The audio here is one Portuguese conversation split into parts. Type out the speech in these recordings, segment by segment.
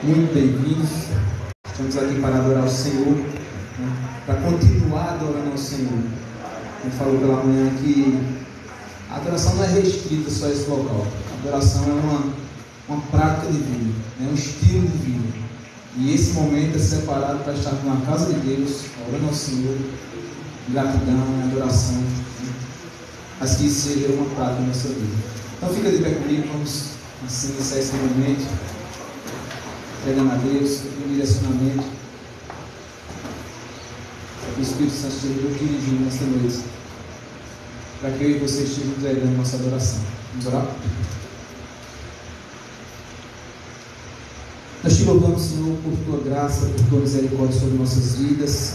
Muito bem-vindos. Estamos aqui para adorar o Senhor, né? Para continuar adorando ao Senhor. A gente falou pela manhã que a adoração não é restrita só a esse local. A adoração é uma prática de vida, é um estilo de vida. E esse momento é separado para estar na casa de Deus, orando ao Senhor, gratidão, adoração, né? Mas que isso seja uma prática na nossa vida. Então fica de pé comigo, vamos assim iniciar esse momento, entregando a Deus o direcionamento, para que o Espírito Santo esteja dirigindo nesta noite, para que eu e você estejam entregando nossa adoração. Vamos orar? Nós te louvamos, Senhor, por tua graça, por tua misericórdia sobre nossas vidas,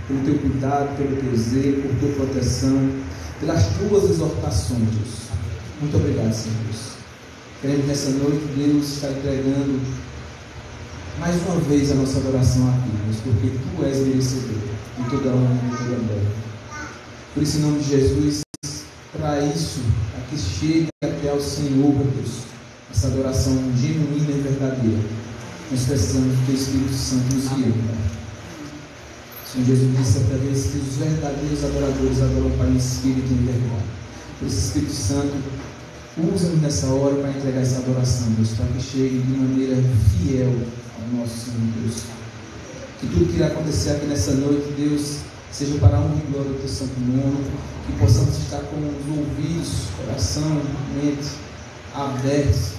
pelo teu cuidado, pelo teu zelo, por tua proteção, pelas tuas exortações, Deus. Muito obrigado, Senhor Deus. Queremos nessa noite, Deus, estar entregando mais uma vez a nossa adoração a Ti, Deus, porque Tu és merecedor de toda a honra e de toda a glória. Por isso, em nome de Jesus, para isso, para que chegue até ao Senhor, Deus, essa adoração genuína e verdadeira, nós precisamos que o Espírito Santo nos guie. O Senhor Jesus disse até vez que os verdadeiros adoradores adoram para o Espírito e em verdade. Por isso, Espírito Santo, usa-nos nessa hora para entregar essa adoração, Deus, para que chegue de maneira fiel ao nosso Senhor, Deus. Que tudo que irá acontecer aqui nessa noite, Deus, seja para a honra e glória do Teu Santo Nome, que possamos estar com os ouvidos, coração, mente abertos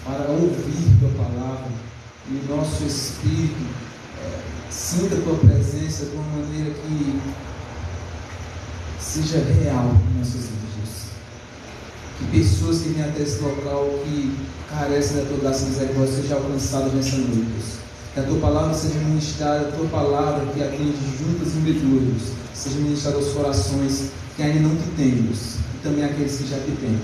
para ouvir Tua palavra e o nosso espírito sinta a Tua presença de uma maneira que seja real em nossas vidas. Que pessoas que vêm até esse local que carecem da Tua graça e misericórdia sejam alcançadas nessa noite, Deus. Que a Tua palavra seja ministrada, a Tua palavra que atinge juntas e medulas, seja ministrada aos corações que ainda não te têm, Deus, e também aqueles que já te têm.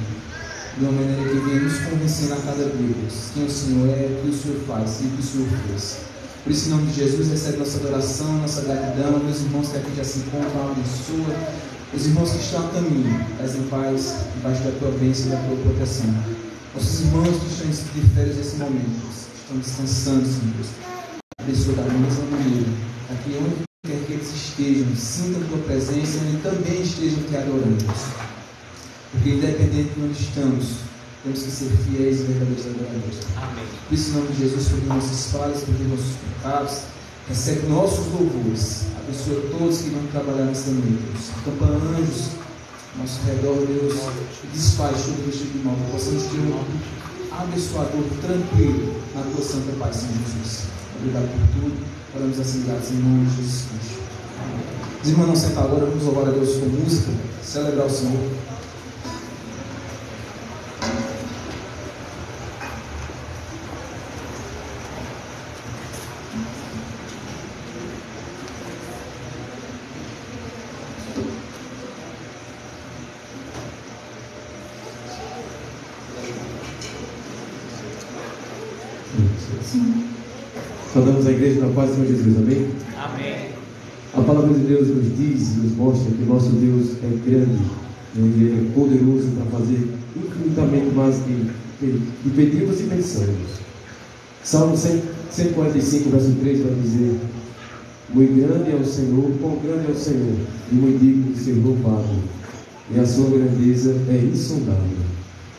De uma maneira que venha nos convencendo a cada dia, Deus, quem o Senhor é, o que o Senhor faz e o que o Senhor fez. Por isso, em nome de Jesus, recebe nossa adoração, nossa gratidão. Meus irmãos que aqui já se encontram, abençoa. Os irmãos que estão a caminho, traz em paz, debaixo da Tua bênção e da Tua proteção. Nossos irmãos que estão de férias nesse momento, Deus, estão descansando, Senhor Deus, abençoa da mesma maneira, aqui onde quer que eles estejam, sintam a Tua presença e também estejam Te adorando, Deus. Porque independente de onde estamos, temos que ser fiéis e verdadeiros adoradores. Amém. Por isso, em nome de Jesus, perdoa nossas falhas, perdoa nossos pecados, recebe nossos louvores, abençoa todos que vão trabalhar nesta noite, Deus. Acampa anjos ao nosso redor, Deus, e desfaz todo o tipo de mal, que possamos ter um abençoador tranquilo na Tua santa paz, Senhor Jesus. Obrigado por tudo, oramos assim graças em nome de Jesus Cristo. Os irmãos não sentam agora, vamos louvar a Deus com música, celebrar o Senhor. Saudamos a igreja na paz do Senhor Jesus, amém? Amém. A palavra de Deus nos diz, nos mostra que o nosso Deus é grande, Ele é poderoso para fazer infinitamente mais que pedimos e pensamos. Salmo 145, verso 3 vai dizer: muito grande é o Senhor, quão grande é o Senhor, e muito digno de ser louvado, e a sua grandeza é insondável.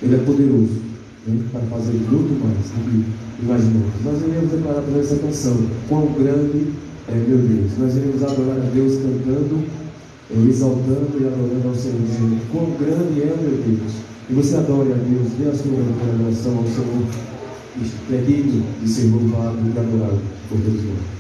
Ele é poderoso, né, para fazer muito mais do que imaginamos. Nós iremos declarar por essa canção quão grande é meu Deus. Nós iremos adorar a Deus cantando, exaltando e adorando ao Senhor, dizendo quão grande é meu Deus. E você adore a Deus, dê a sua adoração ao Senhor, que é digno de ser louvado e adorado por todos nós.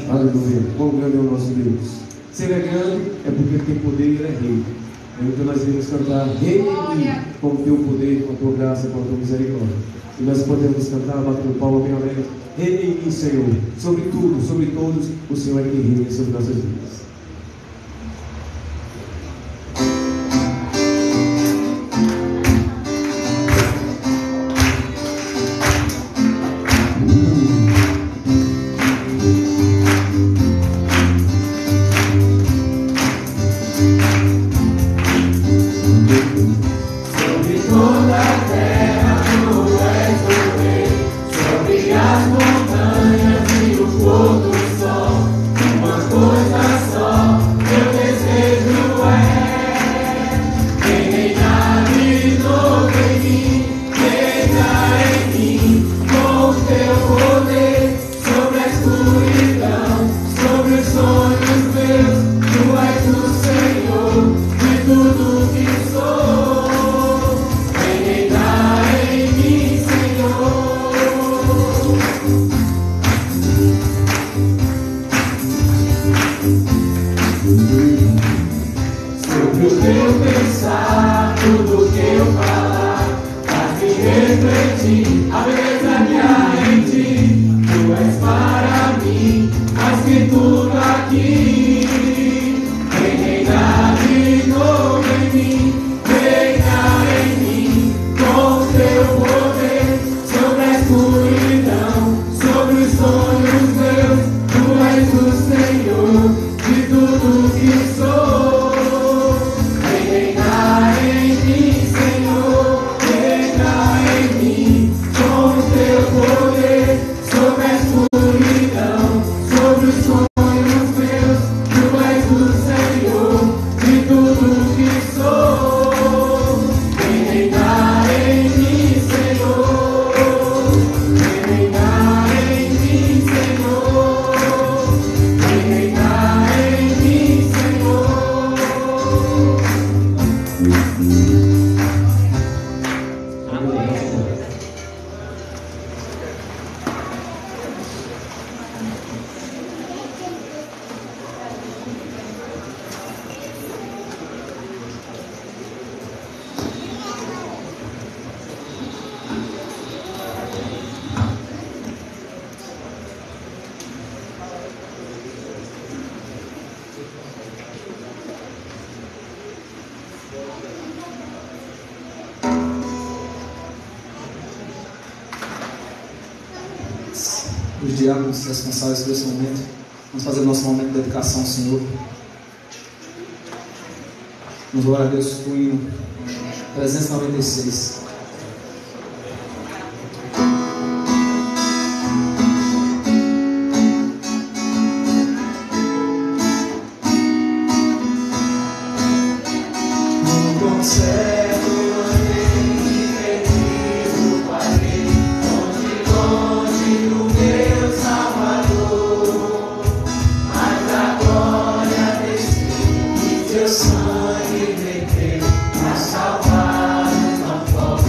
Aleluia. Quão grande é o nosso Deus. Se Ele é grande, é porque Ele tem poder e Ele é rei. Então nós iremos cantar: Rei em mim, com o teu poder, com a tua graça, com a tua misericórdia. E nós podemos cantar, batendo palma bem alegre: Rei em mim, Senhor. Sobre tudo, sobre todos, o Senhor é quem reina sobre nossas vidas. Os diáconos responsáveis por esse momento, vamos fazer o nosso momento de dedicação ao Senhor. Vamos louvar a Deus com o hino 396. Sangue me deu pra salvar uma forma.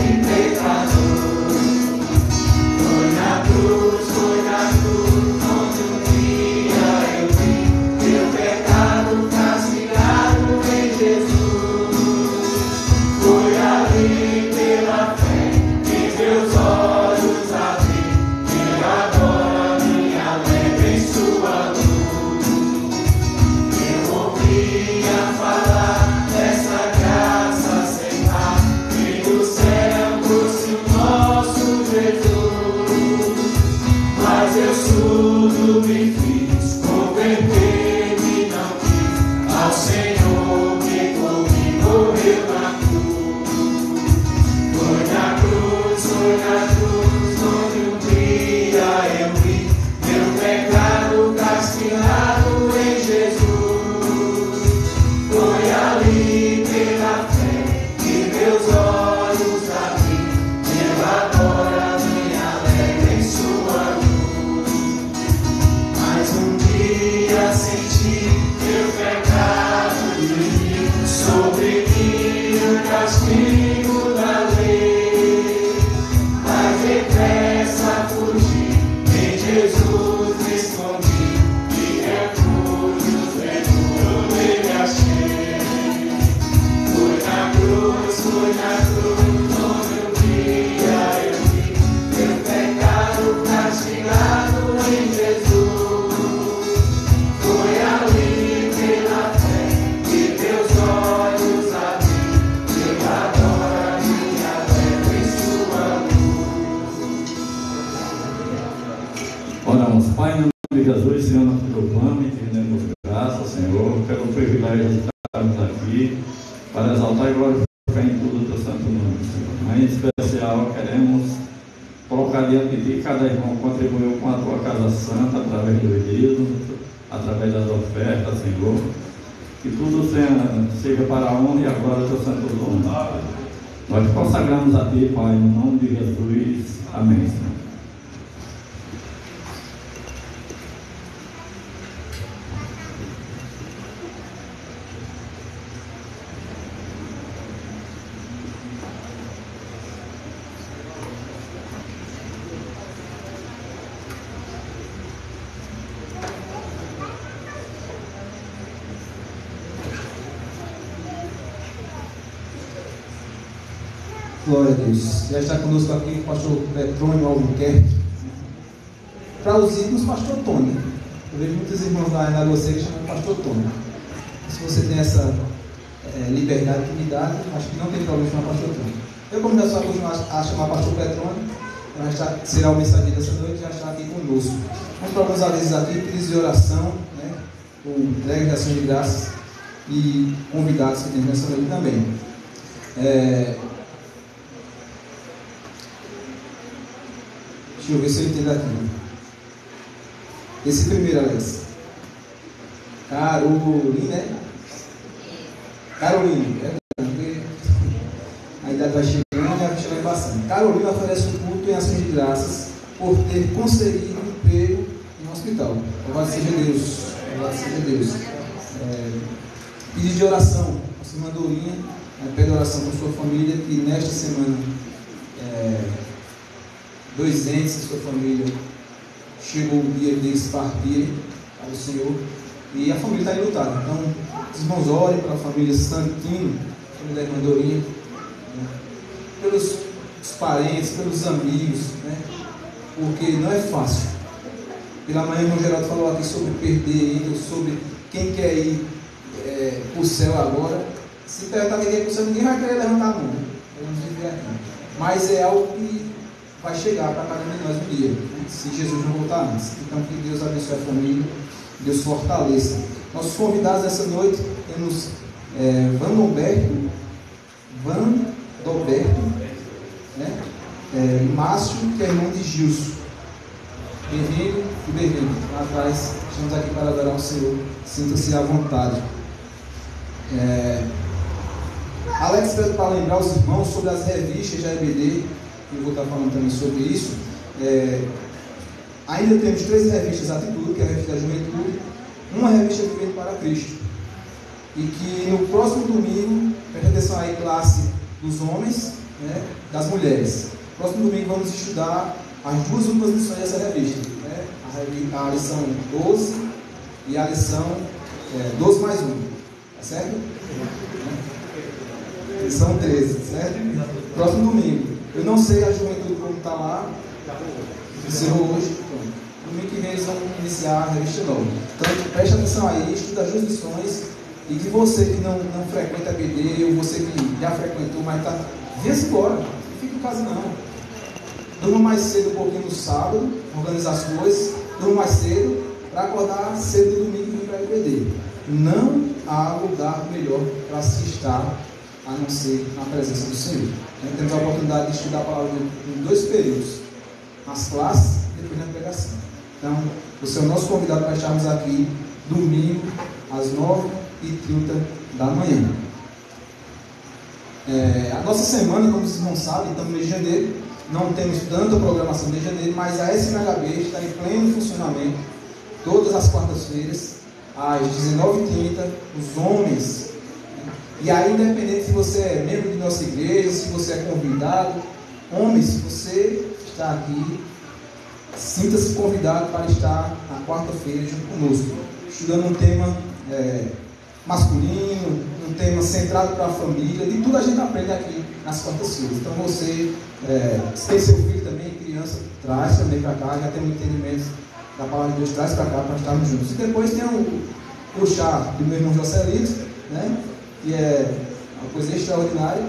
conhecendo o teu plano e te rendemos graças, Senhor, pelo privilégio de estarmos aqui para exaltar e glorificar em tudo o teu santo nome, Senhor. Mas em especial queremos colocar diante de ti, cada irmão contribuiu com a tua casa santa através do dízimo, através das ofertas, Senhor. Que tudo seja para a honra e a glória do teu santo nome. Nós consagramos a ti, Pai, no nome de Jesus. Amém, Senhor. Glória a Deus. Já está conosco aqui o pastor Petrônio Albuquerque. Para os ídolos, pastor Tony. Eu vejo muitos irmãos lá na Lua Seca que chamam pastor Tony. Se você tem essa liberdade de intimidade, acho que não tem problema chamar pastor Tony. Eu, como já só continuar a chamar pastor Petrônio, será o mensageiro dessa noite, já está aqui conosco. Vamos para alguns avisos aqui, pedidos de oração, né, com entrega de ação de graças e convidados que tem nessa noite também. Deixa eu ver se eu entendo aqui. Esse primeiro, Alex. Carolina, né? Carolina, porque a idade vai chegando e a ficha vai passando. Carolina oferece um culto em ação de graças por ter conseguido um emprego no hospital. Louvado seja Deus. Louvado seja Deus. Pedido de oração. A irmã Dorinha pede oração com sua família, que nesta semana 2 entes de sua família chegou o dia deles partirem para o Senhor e a família está enlutada. Então, os irmãos orem pela família Santino, família da irmã Dorinha, né, pelos parentes, pelos amigos, né, porque não é fácil. Pela manhã, o irmão Geraldo falou aqui sobre perder ídolos, sobre quem quer ir para o céu agora. Se perguntar quem quer ir para o céu, ninguém vai querer levantar a mão, né? Mas é algo que vai chegar para cada um de nós um dia, né? Se Jesus não voltar antes. Então, que Deus abençoe a família, Deus fortaleça. Nossos convidados essa noite temos Vandoberto, né? Márcio, que é irmão de Gilson. Bem-vindo e bem-vindo. Lá atrás, estamos aqui para adorar o Senhor. Sinta-se à vontade. Alex pede para lembrar os irmãos sobre as revistas da EBD. Eu vou estar falando também sobre isso. Ainda temos 3 revistas Atitude, que é a revista da Juventude, uma revista Vivendo para Cristo, e que no próximo domingo, preste atenção aí, classe dos homens, né, das mulheres. Próximo domingo vamos estudar as 2 últimas lições dessa revista, né, a lição 12 e a lição 12 mais 1, tá certo? Lição 13, certo? Próximo domingo. Eu não sei a juventude como está lá, encerrou hoje. Domingo que vem eles vão iniciar a revista nova. Então preste atenção aí, estuda as 2 lições, e que você que não frequenta a BD, ou você que já frequentou, mas está, venha-se embora, não fica em casa não. Durma mais cedo um pouquinho no sábado, organizar as coisas, durma mais cedo, para acordar cedo no domingo e vir para a BD. Não há lugar melhor para se estar a não ser na presença do Senhor. Temos a oportunidade de estudar a palavra em 2 períodos, nas classes e depois na pregação. Então, você é o nosso convidado para estarmos aqui domingo às 9h30 da manhã. A nossa semana, como vocês não sabem, estamos no mês de janeiro, não temos tanta programação de janeiro, mas a SMHB está em pleno funcionamento todas as quartas-feiras, às 19h30, os homens. E aí, independente se você é membro de nossa igreja, se você é convidado, homens, se você está aqui, sinta-se convidado para estar na quarta-feira junto conosco, estudando um tema masculino, um tema centrado para a família. De tudo a gente aprende aqui nas quartas-feiras. Então você, se tem seu filho também, criança, traz também para cá, já tem um entendimento da palavra de Deus, traz para cá para estarmos juntos. E depois tem o chá do meu irmão Jocelito, né? Que é uma coisa extraordinária.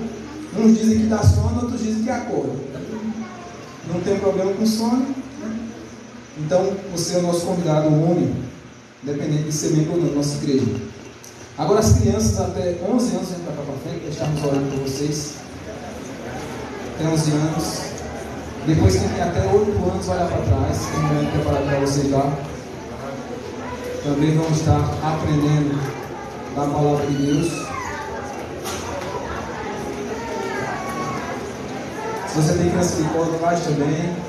Uns dizem que dá sono, outros dizem que acorda. Não tem problema com sono, né? Então você é o nosso convidado, o homem. independente de ser membro ou não da nossa igreja. Agora as crianças até 11 anos, vem para cá para frente, nós estamos orando por vocês. Até 11 anos. Depois quem tem até 8 anos vai lá para trás, tem um momento preparado para vocês lá. Também vão estar aprendendo da palavra de Deus. Se você tem criança de colo, faz também.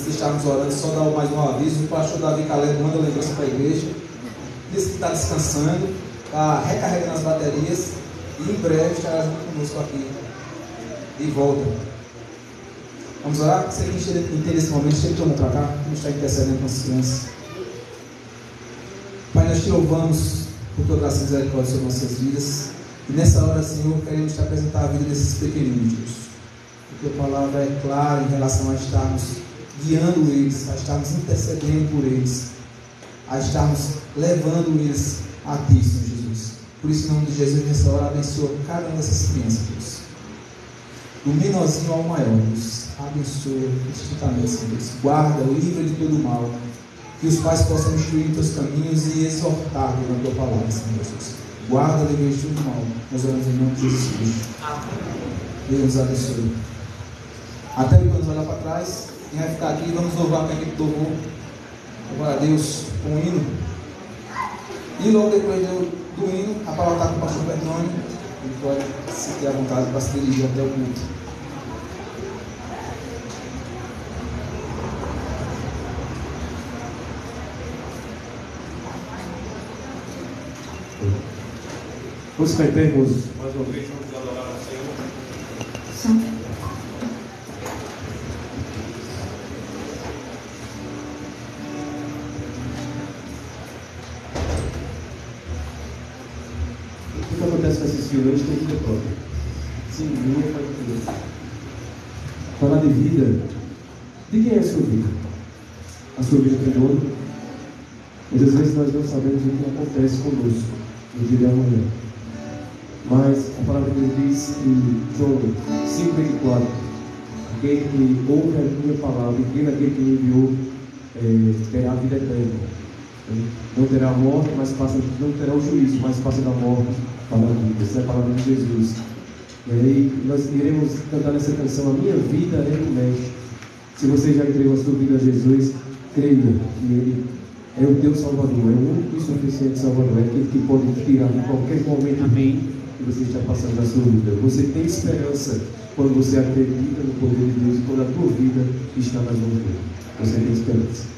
Estarmos orando, só dar mais um aviso. O pastor Davi Caleb manda lembrança para a igreja, diz que está descansando, está recarregando as baterias e em breve estará junto conosco aqui de volta. Vamos orar? Você que entende esse momento, chega todo mundo para cá, vamos estar intercedendo com as crianças. Pai, nós te louvamos por tua graça e misericórdia sobre nossas vidas, e nessa hora, Senhor, queremos te apresentar a vida desses pequeninos, Deus. A tua palavra é clara em relação a estarmos guiando eles, a estarmos intercedendo por eles, a estarmos levando eles a ti, Senhor Jesus. Por isso, em nome de Jesus, nessa hora, abençoa cada uma dessas crianças, Deus. Do menorzinho ao maior, Deus. Abençoa distintamente, Senhor Deus. Guarda, livra de todo mal. Que os pais possam instruir em teus caminhos e exortar na tua palavra, Senhor Jesus. Guarda, livra de todo mal. Nós oramos em nome de Jesus Cristo. Deus nos abençoe. Até depois olhar para trás. Quem vai ficar aqui, vamos louvar com a equipe do louvor. Agora a Deus com o hino. E logo depois do hino, a palavra está com o pastor Bertone. Ele pode se ter a vontade para se dirigir até o culto. Vamos ficar em pé, irmãos. Mais uma vez, vamos adorar ao Senhor. Sim. O que acontece com esses filhos hoje tem vida própria. Sim, ninguém faz tudo. Falar de vida, de quem é a sua vida? A sua vida tem dono? Muitas vezes nós não sabemos o que acontece conosco no dia de amanhã. Mas a palavra de Deus diz em João 5,24: aquele que ouve a minha palavra e crê naquele que me enviou terá a vida eterna. Não terá a morte, mas não terá o juízo, mas passa da morte para a vida. Essa é a palavra de Jesus. E aí nós iremos cantar nessa canção: a minha vida é do Mestre. Se você já entregou a sua vida a Jesus, creia que Ele é o teu Salvador, é o único e suficiente Salvador, é aquele que pode tirar em qualquer momento. Amém. Que você está passando na sua vida. Você tem esperança quando você acredita no poder de Deus e quando a tua vida está nas mãos dele. Você tem esperança.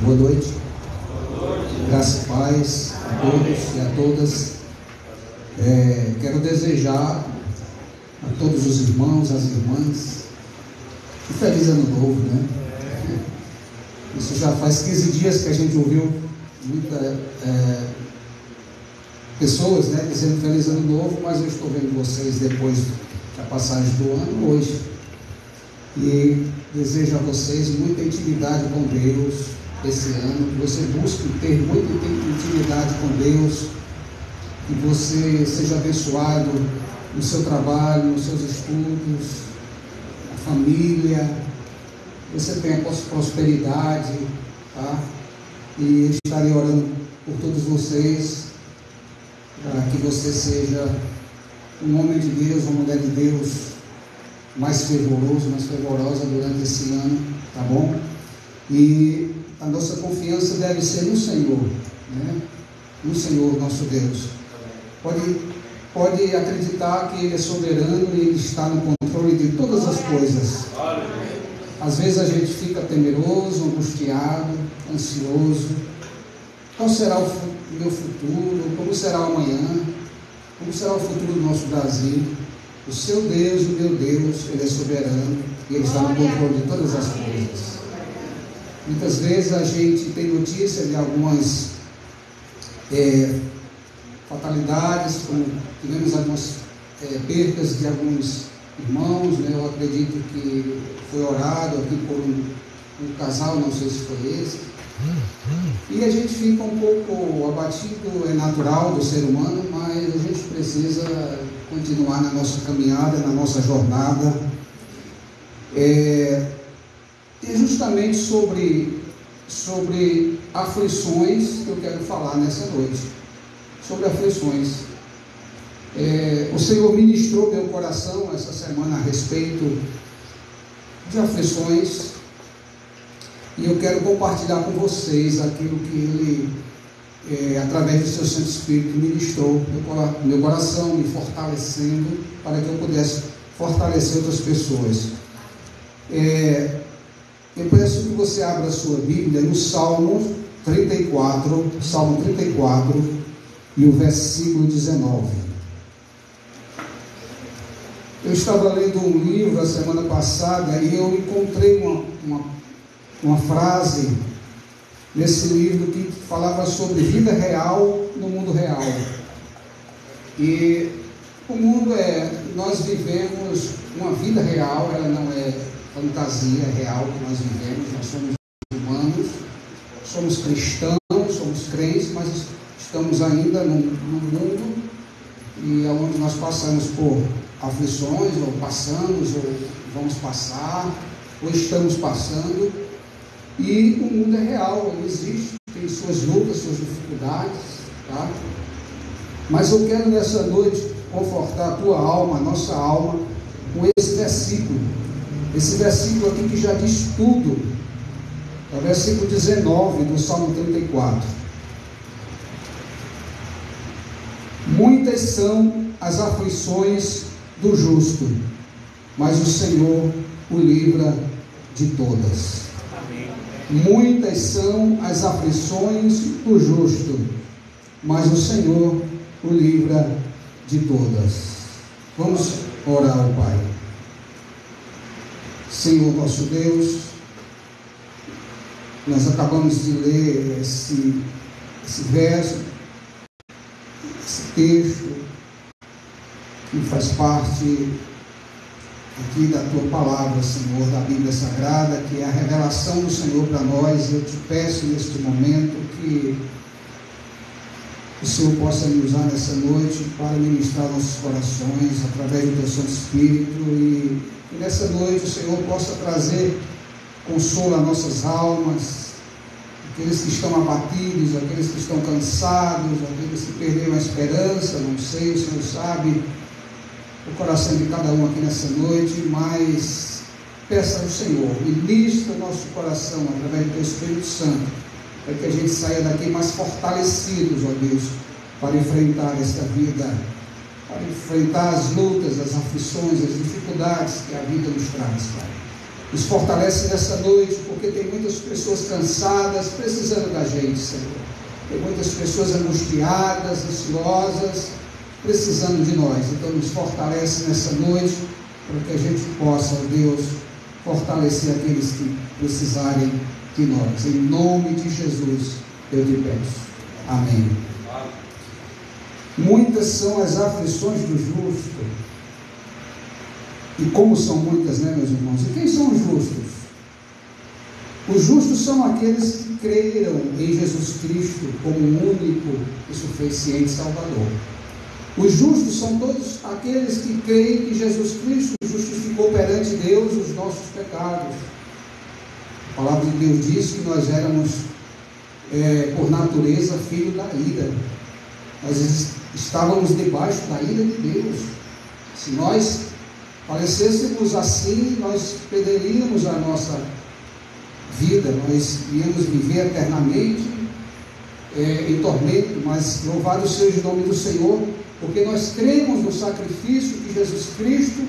Boa noite. Graça e paz a todos e a todas. Quero desejar a todos os irmãos, as irmãs, um feliz ano novo, né? Isso já faz 15 dias que a gente ouviu muitas pessoas, né, dizendo feliz ano novo, mas eu estou vendo vocês depois da passagem do ano hoje. E desejo a vocês muita intimidade com Deus esse ano, que você busque ter muita intimidade com Deus, que você seja abençoado no seu trabalho, nos seus estudos, na família, que você tenha prosperidade, tá? E estarei orando por todos vocês, para que você seja um homem de Deus, uma mulher de Deus, mais fervoroso, mais fervorosa durante esse ano, tá bom? E a nossa confiança deve ser no Senhor, né? No Senhor nosso Deus. Pode acreditar que Ele é soberano e Ele está no controle de todas as coisas. Às vezes a gente fica temeroso, angustiado, ansioso. Qual será o meu futuro? Como será o amanhã? Como será o futuro do nosso Brasil? O seu Deus, o meu Deus, Ele é soberano e Ele está no controle de todas as coisas. Muitas vezes a gente tem notícia de algumas fatalidades, como tivemos algumas perdas de alguns irmãos, né? Eu acredito que foi orado aqui por um casal, não sei se foi esse, e a gente fica um pouco abatido, é natural do ser humano, mas a gente precisa continuar na nossa caminhada, na nossa jornada. E justamente sobre aflições que eu quero falar nessa noite, sobre aflições. O Senhor ministrou meu coração essa semana a respeito de aflições, e eu quero compartilhar com vocês aquilo que Ele, através do seu Santo Espírito, ministrou meu coração, me fortalecendo, para que eu pudesse fortalecer outras pessoas. Eu peço que você abra a sua Bíblia no Salmo 34, e o versículo 19. Eu estava lendo um livro a semana passada e eu encontrei uma frase nesse livro que falava sobre vida real no mundo real. E o mundo nós vivemos uma vida real, ela não é fantasia, é real que nós vivemos. Nós somos humanos, somos cristãos, somos crentes, mas estamos ainda no mundo e onde nós passamos por aflições, ou passamos, ou vamos passar, ou estamos passando. E o mundo é real, ele existe, tem suas lutas, suas dificuldades, tá? Mas eu quero nessa noite confortar a tua alma, a nossa alma, com esse versículo aqui que já diz tudo. É o versículo 19 do Salmo 34. Muitas são as aflições do justo, mas o Senhor o livra de todas. Muitas são as aflições do justo, mas o Senhor o livra de todas. Vamos orar ao Pai. Senhor nosso Deus, nós acabamos de ler esse verso, esse texto, que faz parte aqui da Tua Palavra, Senhor, da Bíblia Sagrada, que é a revelação do Senhor para nós. Eu te peço neste momento que o Senhor possa me usar nessa noite para ministrar nossos corações através do Teu Santo Espírito, e que nessa noite o Senhor possa trazer consolo às nossas almas, aqueles que estão abatidos, aqueles que estão cansados, aqueles que perderam a esperança, não sei, o Senhor sabe o coração de cada um aqui nessa noite, mas peça ao Senhor, ministra o nosso coração através do Teu Espírito Santo, para que a gente saia daqui mais fortalecidos, ó Deus, para enfrentar esta vida, para enfrentar as lutas, as aflições, as dificuldades que a vida nos traz, Pai. Nos fortalece nessa noite, porque tem muitas pessoas cansadas, precisando da gente, Senhor. Tem muitas pessoas angustiadas, ansiosas, precisando de nós. Então nos fortalece nessa noite, para que a gente possa, ó Deus, fortalecer aqueles que precisarem de nós. Em nome de Jesus, eu te peço. Amém. Muitas são as aflições do justo. E como são muitas, né, meus irmãos? E quem são os justos? Os justos são aqueles que creram em Jesus Cristo como o único e suficiente Salvador. Os justos são todos aqueles que creem que Jesus Cristo justificou perante Deus os nossos pecados. A palavra de Deus diz que nós éramos, por natureza, filhos da ira. Nós estávamos debaixo da ira de Deus. Se nós falecêssemos assim, nós perderíamos a nossa vida, nós íamos viver eternamente em tormento, mas louvado seja o nome do Senhor, porque nós cremos no sacrifício que Jesus Cristo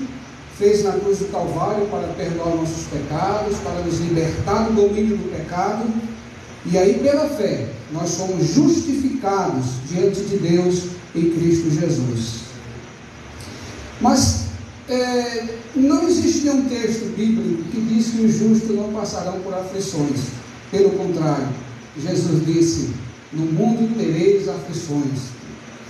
fez na cruz do Calvário para perdoar nossos pecados, para nos libertar do domínio do pecado, e aí pela fé nós somos justificados diante de Deus em Cristo Jesus. Mas não existe nenhum texto bíblico que diz que os justos não passarão por aflições. Pelo contrário, Jesus disse: no mundo tereis aflições.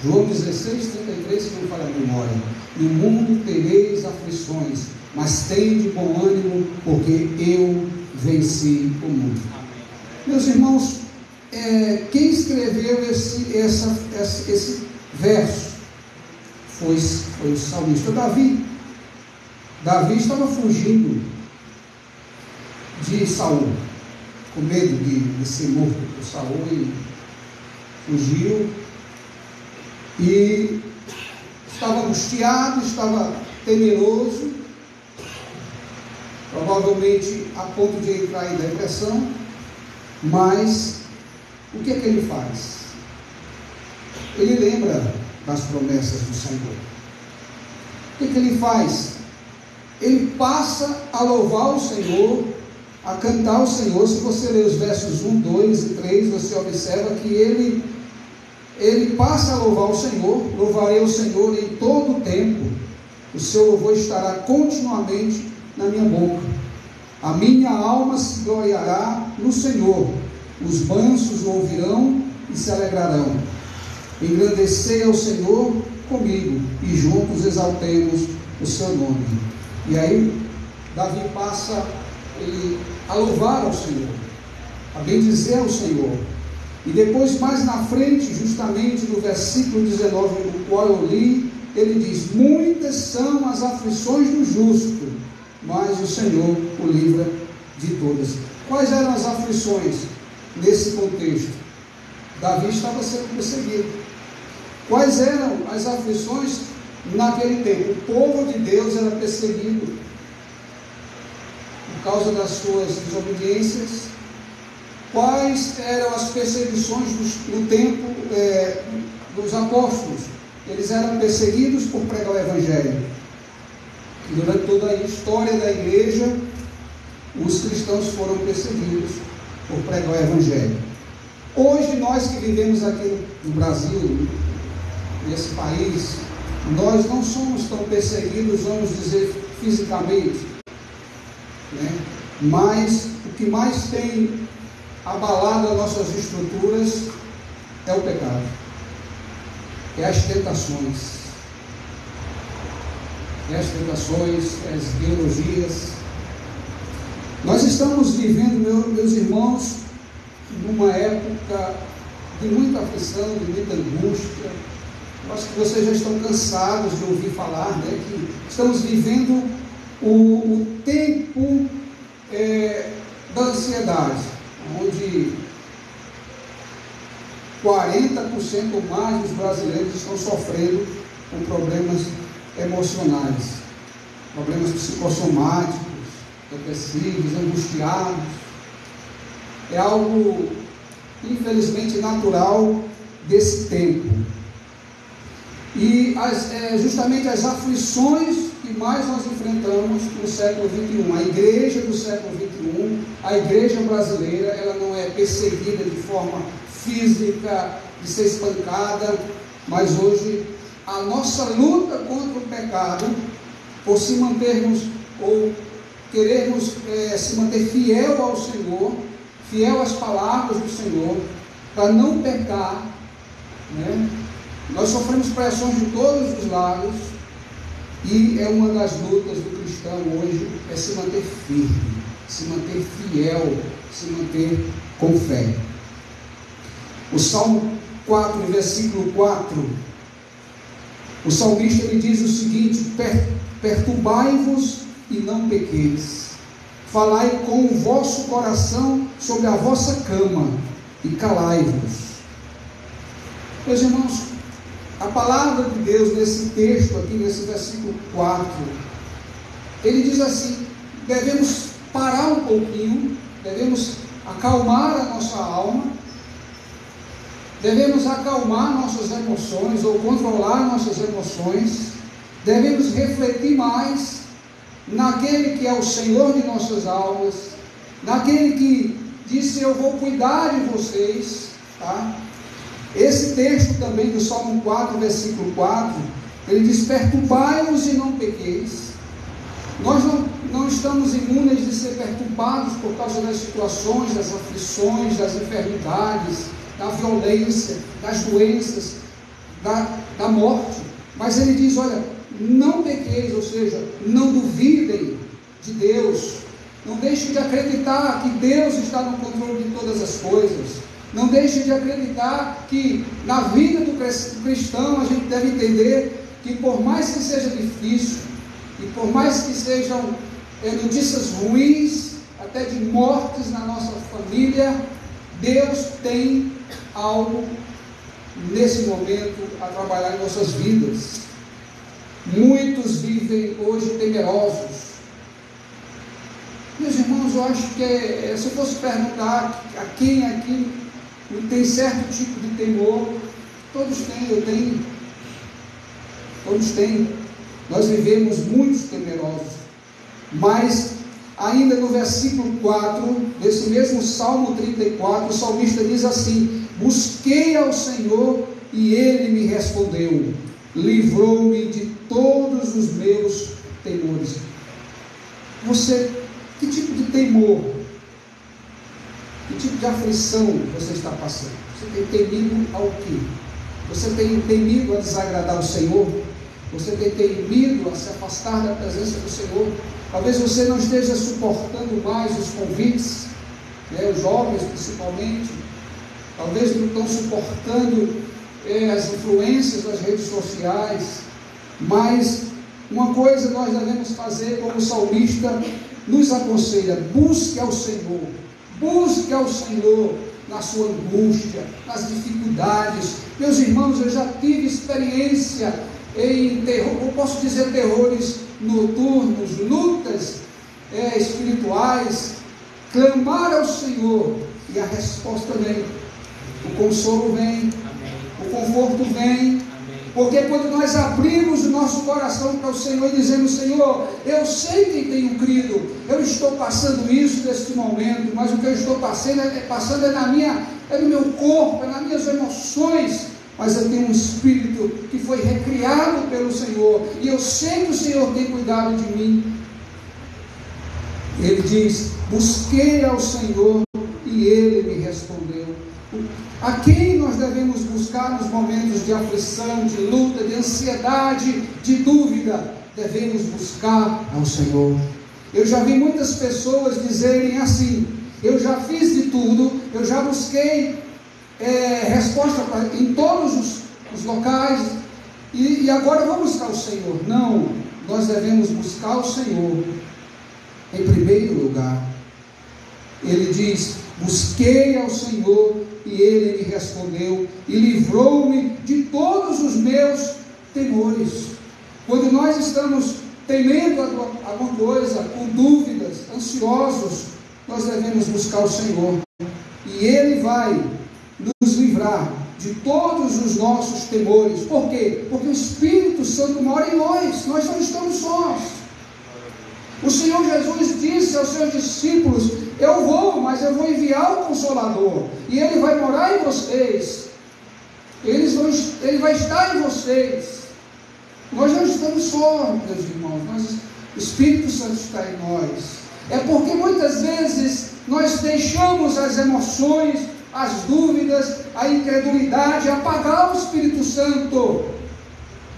João 16:33, se não falha a memória. No mundo tereis aflições, mas tende bom ânimo, porque eu venci o mundo. Meus irmãos, quem escreveu esse verso foi o salmista Davi. Davi estava fugindo de Saul, com medo de ser morto por Saul, e fugiu, e estava angustiado, estava temeroso, provavelmente a ponto de entrar em depressão. Mas o que é que ele faz? Ele lembra das promessas do Senhor. O que é que ele faz? Ele passa a louvar o Senhor, a cantar o Senhor. Se você ler os versos 1, 2 e 3, você observa que ele passa a louvar o Senhor. Louvarei o Senhor em todo o tempo, o seu louvor estará continuamente na minha boca. A minha alma se gloriará no Senhor, os mansos o ouvirão e se alegrarão. Engrandecei ao Senhor comigo, e juntos exaltemos o seu nome. E aí Davi passa a louvar ao Senhor, a bendizer ao Senhor. E depois, mais na frente, justamente no versículo 19, no qual eu li, ele diz: muitas são as aflições do justo, mas o Senhor o livra de todas. Quais eram as aflições nesse contexto? Davi estava sendo perseguido. Quais eram as aflições naquele tempo? O povo de Deus era perseguido por causa das suas desobediências. Quais eram as perseguições no tempo dos apóstolos? Eles eram perseguidos por pregar o Evangelho. E durante toda a história da igreja, os cristãos foram perseguidos por pregar o Evangelho. Hoje, nós que vivemos aqui no Brasil, nesse país, nós não somos tão perseguidos, vamos dizer, fisicamente, né? Mas o que mais tem abalado as nossas estruturas é o pecado, é as tentações, as ideologias. Nós estamos vivendo, meus irmãos, numa época de muita aflição, de muita angústia. Eu acho que vocês já estão cansados de ouvir falar, né, que estamos vivendo o tempo da ansiedade, onde 40% ou mais dos brasileiros estão sofrendo com problemas emocionais, problemas psicossomáticos, depressivos, angustiados. É algo, infelizmente, natural desse tempo. E justamente as aflições que que mais nós enfrentamos no século XXI. A igreja do século XXI, a igreja brasileira, ela não é perseguida de forma física, de ser espancada, mas hoje a nossa luta contra o pecado, por se mantermos ou querermos se manter fiel ao Senhor, fiel às palavras do Senhor, para não pecar, né? Nós sofremos pressões de todos os lados, e é uma das lutas do cristão hoje, é se manter firme, se manter fiel, se manter com fé. O Salmo 4, versículo 4, o salmista ele diz o seguinte: perturbai-vos e não pequeis, falai com o vosso coração sobre a vossa cama, e calai-vos. Meus irmãos, a palavra de Deus nesse texto aqui, nesse versículo 4, ele diz assim: devemos parar um pouquinho, devemos acalmar a nossa alma, devemos acalmar nossas emoções ou controlar nossas emoções, devemos refletir mais naquele que é o Senhor de nossas almas, naquele que disse: eu vou cuidar de vocês, tá? Esse texto também do Salmo 4, versículo 4, ele diz: perturbai-vos e não pequeis. Nós não estamos imunes de ser perturbados por causa das situações, das aflições, das enfermidades, da violência, das doenças, da morte. Mas ele diz: olha, não pequeis, ou seja, não duvidem de Deus, não deixem de acreditar que Deus está no controle de todas as coisas, não deixem de acreditar que na vida do cristão a gente deve entender que por mais que seja difícil, e por mais que sejam notícias ruins, até de mortes na nossa família, Deus tem algo nesse momento a trabalhar em nossas vidas. Muitos vivem hoje temerosos. Meus irmãos, eu acho que se eu fosse perguntar a quem aqui tem certo tipo de temor, todos têm, eu tenho, todos têm. Nós vivemos muitos temerosos. Mas ainda no versículo 4 desse mesmo Salmo 34, o salmista diz assim: busquei ao Senhor e Ele me respondeu, livrou-me de todos os meus temores. Você, que tipo de temor, que tipo de aflição você está passando? Você tem temido ao quê? Você tem temido a desagradar o Senhor? Você tem temido a se afastar da presença do Senhor? Talvez você não esteja suportando mais os convites, né, os jovens principalmente. Talvez não estão suportando as influências das redes sociais. Mas uma coisa nós devemos fazer, como o salmista nos aconselha: busque ao Senhor. Busque ao Senhor na sua angústia, nas dificuldades. Meus irmãos, eu já tive experiência em terror, eu posso dizer terrores noturnos, lutas espirituais. Clamar ao Senhor e a resposta vem, o consolo vem, o conforto vem. Porque quando nós abrimos o nosso coração para o Senhor e dizemos: Senhor, eu sei que tenho crido, eu estou passando isso neste momento, mas o que eu estou passando é no meu corpo, é nas minhas emoções, mas eu tenho um espírito que foi recriado pelo Senhor, e eu sei que o Senhor tem cuidado de mim. Ele diz: busquei ao Senhor e Ele me respondeu. A quem nós devemos buscar nos momentos de aflição, de luta, de ansiedade, de dúvida? Devemos buscar ao Senhor. Eu já vi muitas pessoas dizerem assim: eu já fiz de tudo, eu já busquei resposta em todos os locais, e agora vou buscar o Senhor. Não, nós devemos buscar o Senhor em primeiro lugar. Ele diz: busquei ao Senhor e Ele me respondeu e livrou-me de todos os meus temores. Quando nós estamos temendo alguma coisa, com dúvidas, ansiosos, nós devemos buscar o Senhor, e Ele vai nos livrar de todos os nossos temores. Por quê? Porque o Espírito Santo mora em nós não estamos sós. O Senhor Jesus disse aos seus discípulos: eu vou, mas eu vou enviar o Consolador, e Ele vai morar em vocês, Ele vai estar em vocês. Nós não estamos só, meus irmãos, o Espírito Santo está em nós. É porque muitas vezes nós deixamos as emoções, as dúvidas, a incredulidade apagar o Espírito Santo.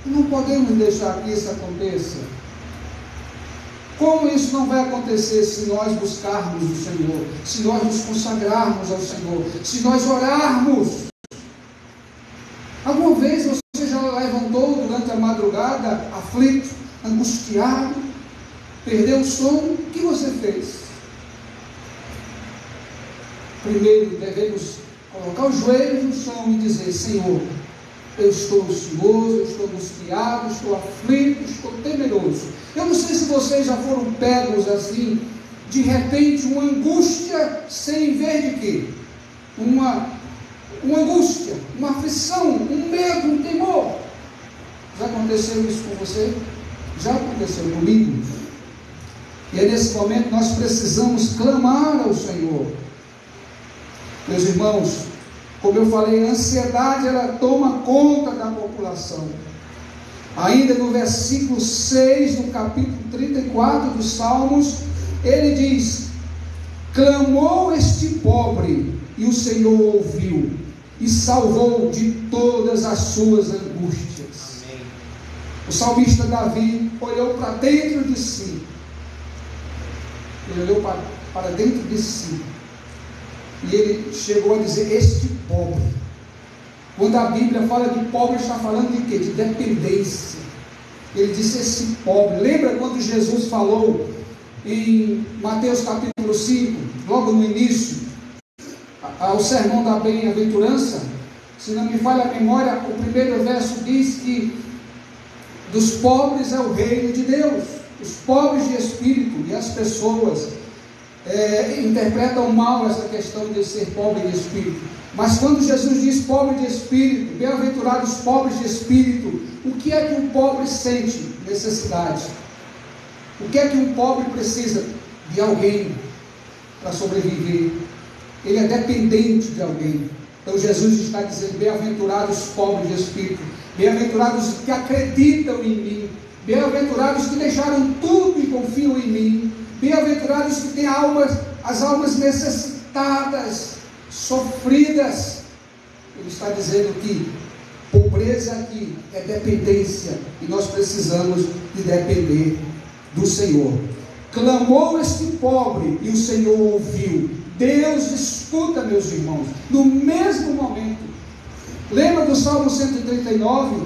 Não podemos deixar que isso aconteça. Como isso não vai acontecer se nós buscarmos o Senhor, se nós nos consagrarmos ao Senhor, se nós orarmos? Alguma vez você já levantou durante a madrugada, aflito, angustiado, perdeu o sono? O que você fez? Primeiro devemos colocar os joelhos no chão e dizer: Senhor, eu estou ansioso, eu estou angustiado, estou aflito, estou temeroso. Eu não sei se vocês já foram pegos assim, de repente, uma angústia sem ver de quê? Uma angústia, uma aflição, um medo, um temor. Já aconteceu isso com você? Já aconteceu comigo. E é nesse momento que nós precisamos clamar ao Senhor. Meus irmãos, como eu falei, a ansiedade ela toma conta da população. Ainda no versículo 6 do capítulo 34 dos Salmos, ele diz: clamou este pobre, e o Senhor ouviu, e salvou de todas as suas angústias. Amém. O salmista Davi olhou para dentro de si. Ele olhou para dentro de si. E ele chegou a dizer: este pobre. Quando a Bíblia fala de pobre, está falando de quê? De dependência. Ele disse: esse pobre. Lembra quando Jesus falou em Mateus capítulo 5, logo no início, ao sermão da bem-aventurança? Se não me falha a memória, o primeiro verso diz que dos pobres é o reino de Deus. Os pobres de espírito, e as pessoas interpretam mal essa questão de ser pobre de espírito. Mas quando Jesus diz pobre de espírito, bem-aventurados pobres de espírito, o que é que um pobre sente? Necessidade. O que é que um pobre precisa? De alguém para sobreviver. Ele é dependente de alguém. Então Jesus está dizendo: bem-aventurados pobres de espírito, bem-aventurados que acreditam em mim, bem-aventurados que deixaram tudo e confiam em mim, bem-aventurados que têm as almas necessitadas, sofridas. Ele está dizendo que pobreza aqui é dependência, e nós precisamos de depender do Senhor. Clamou este pobre, e o Senhor ouviu. Deus escuta, meus irmãos, no mesmo momento. Lembra do Salmo 139,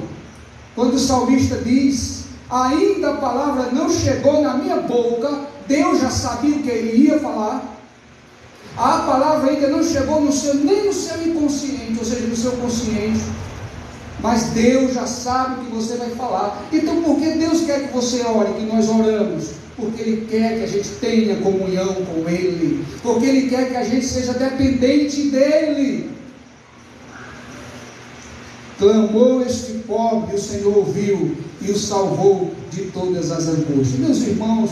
quando o salmista diz: ainda a palavra não chegou na minha boca, Deus já sabia o que ele ia falar. A palavra ainda não chegou nem no seu inconsciente, ou seja, no seu consciente, mas Deus já sabe o que você vai falar. Então, por que Deus quer que você ore, que nós oramos? Porque Ele quer que a gente tenha comunhão com Ele, porque Ele quer que a gente seja dependente dEle. Clamou este pobre, e o Senhor ouviu, e o salvou de todas as angústias. Meus irmãos,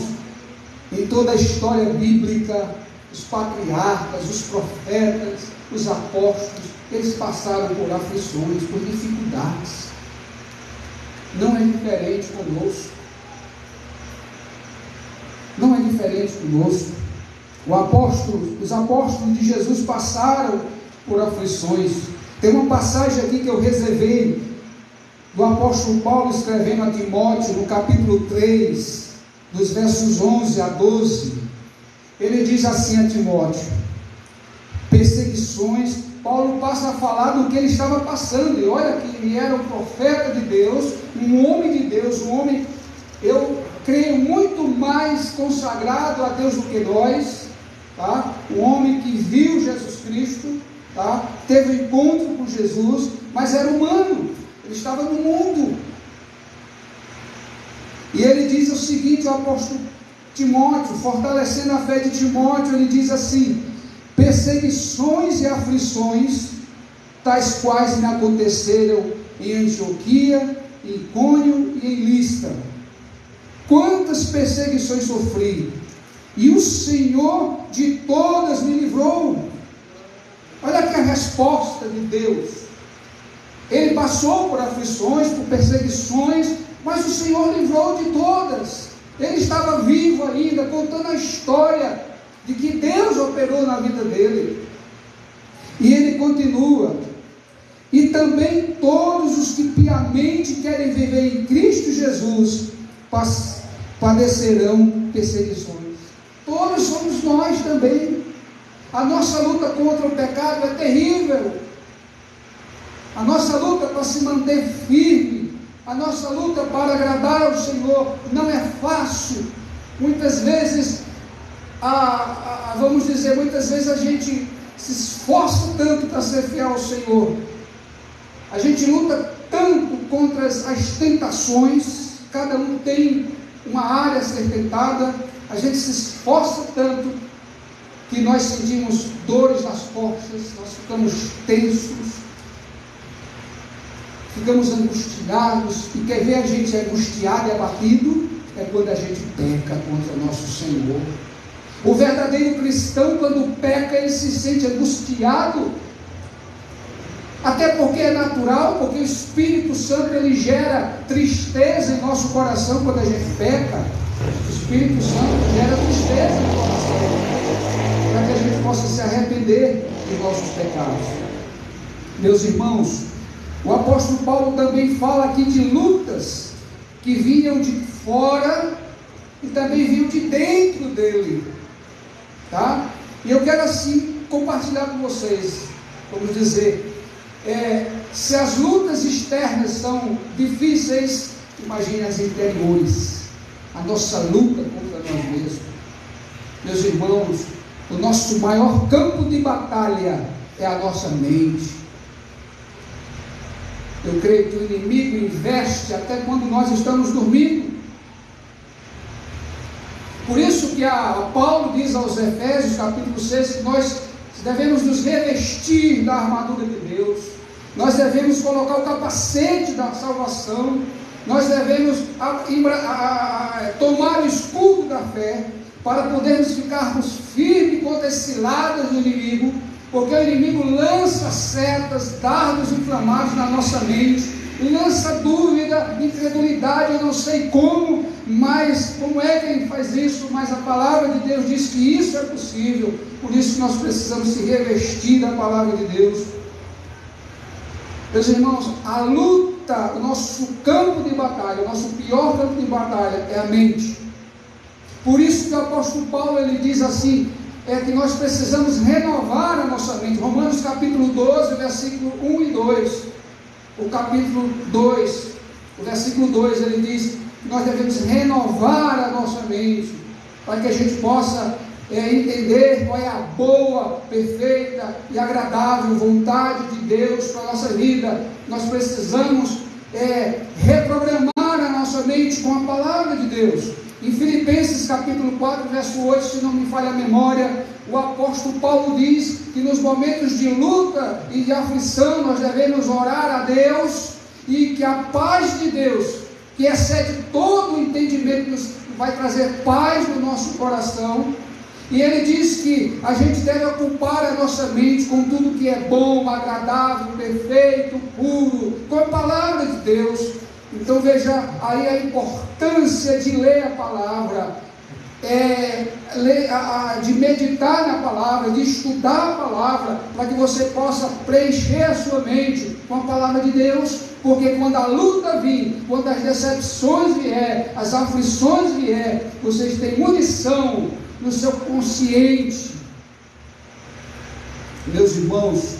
em toda a história bíblica, os patriarcas, os profetas, os apóstolos, eles passaram por aflições, por dificuldades. Não é diferente conosco. Não é diferente conosco. Os apóstolos de Jesus passaram por aflições. Tem uma passagem aqui que eu reservei, do apóstolo Paulo escrevendo a Timóteo, no capítulo 3, dos versos 11 a 12. Ele diz assim a Timóteo: perseguições. Paulo passa a falar do que ele estava passando, e olha que ele era um profeta de Deus, um homem de Deus, um homem, eu creio, muito mais consagrado a Deus do que nós, tá? Um homem que viu Jesus Cristo, tá? Teve um encontro com Jesus, mas era humano, ele estava no mundo. E ele diz o seguinte, o apóstolo Timóteo, fortalecendo a fé de Timóteo, ele diz assim: perseguições e aflições tais quais me aconteceram em Antioquia, em Icônio e em Listra. Quantas perseguições sofri, e o Senhor de todas me livrou. Olha aqui a resposta de Deus. Ele passou por aflições, por perseguições, mas o Senhor livrou de todas. Ele estava vivo ainda, contando a história de que Deus operou na vida dele. E ele continua: e também todos os que piamente querem viver em Cristo Jesus padecerão perseguições. Todos somos nós também. A nossa luta contra o pecado é terrível. A nossa luta para se manter firme, a nossa luta para agradar ao Senhor não é fácil. Muitas vezes, muitas vezes a gente se esforça tanto para ser fiel ao Senhor. A gente luta tanto contra as tentações, cada um tem uma área a ser tentada. A gente se esforça tanto que nós sentimos dores nas costas, nós ficamos tensos, ficamos angustiados. E quer ver a gente angustiado e abatido? É quando a gente peca contra o nosso Senhor. O verdadeiro cristão, quando peca, ele se sente angustiado, até porque é natural, porque o Espírito Santo ele gera tristeza em nosso coração quando a gente peca. O Espírito Santo gera tristeza no coração, para que a gente possa se arrepender de nossos pecados. Meus irmãos, o apóstolo Paulo também fala aqui de lutas que vinham de fora e também vinham de dentro dele, tá? E eu quero assim compartilhar com vocês, vamos dizer, se as lutas externas são difíceis, imagine as interiores, a nossa luta contra nós mesmos. Meus irmãos, o nosso maior campo de batalha é a nossa mente. Eu creio que o inimigo investe até quando nós estamos dormindo. Por isso que Paulo diz aos Efésios, capítulo 6, que nós devemos nos revestir da armadura de Deus, nós devemos colocar o capacete da salvação, nós devemos tomar o escudo da fé, para podermos ficarmos firmes contra as ciladas do inimigo, porque o inimigo lança setas, dardos inflamados na nossa mente, lança dúvida, incredulidade. Eu não sei como é que ele faz isso, mas a palavra de Deus diz que isso é possível. Por isso nós precisamos se revestir da palavra de Deus. Meus irmãos, a luta, o nosso campo de batalha, o nosso pior campo de batalha é a mente. Por isso que o apóstolo Paulo ele diz assim, que nós precisamos renovar a nossa mente. Romanos capítulo 12, versículo 1 e 2. O capítulo 2, o versículo 2, ele diz que nós devemos renovar a nossa mente, para que a gente possa entender qual é a boa, perfeita e agradável vontade de Deus para a nossa vida. Nós precisamos reprogramar a nossa mente com a palavra de Deus. Em Filipenses capítulo 4, verso 8, se não me falha a memória, o apóstolo Paulo diz que nos momentos de luta e de aflição nós devemos orar a Deus, e que a paz de Deus, que excede todo o entendimento, vai trazer paz no nosso coração. E ele diz que a gente deve ocupar a nossa mente com tudo que é bom, agradável, perfeito, puro, com a palavra de Deus. Então veja aí a importância de ler a palavra, de meditar na palavra, de estudar a palavra, para que você possa preencher a sua mente com a palavra de Deus, porque quando a luta vir, quando as decepções vier, as aflições vier, vocês têm munição no seu consciente. Meus irmãos,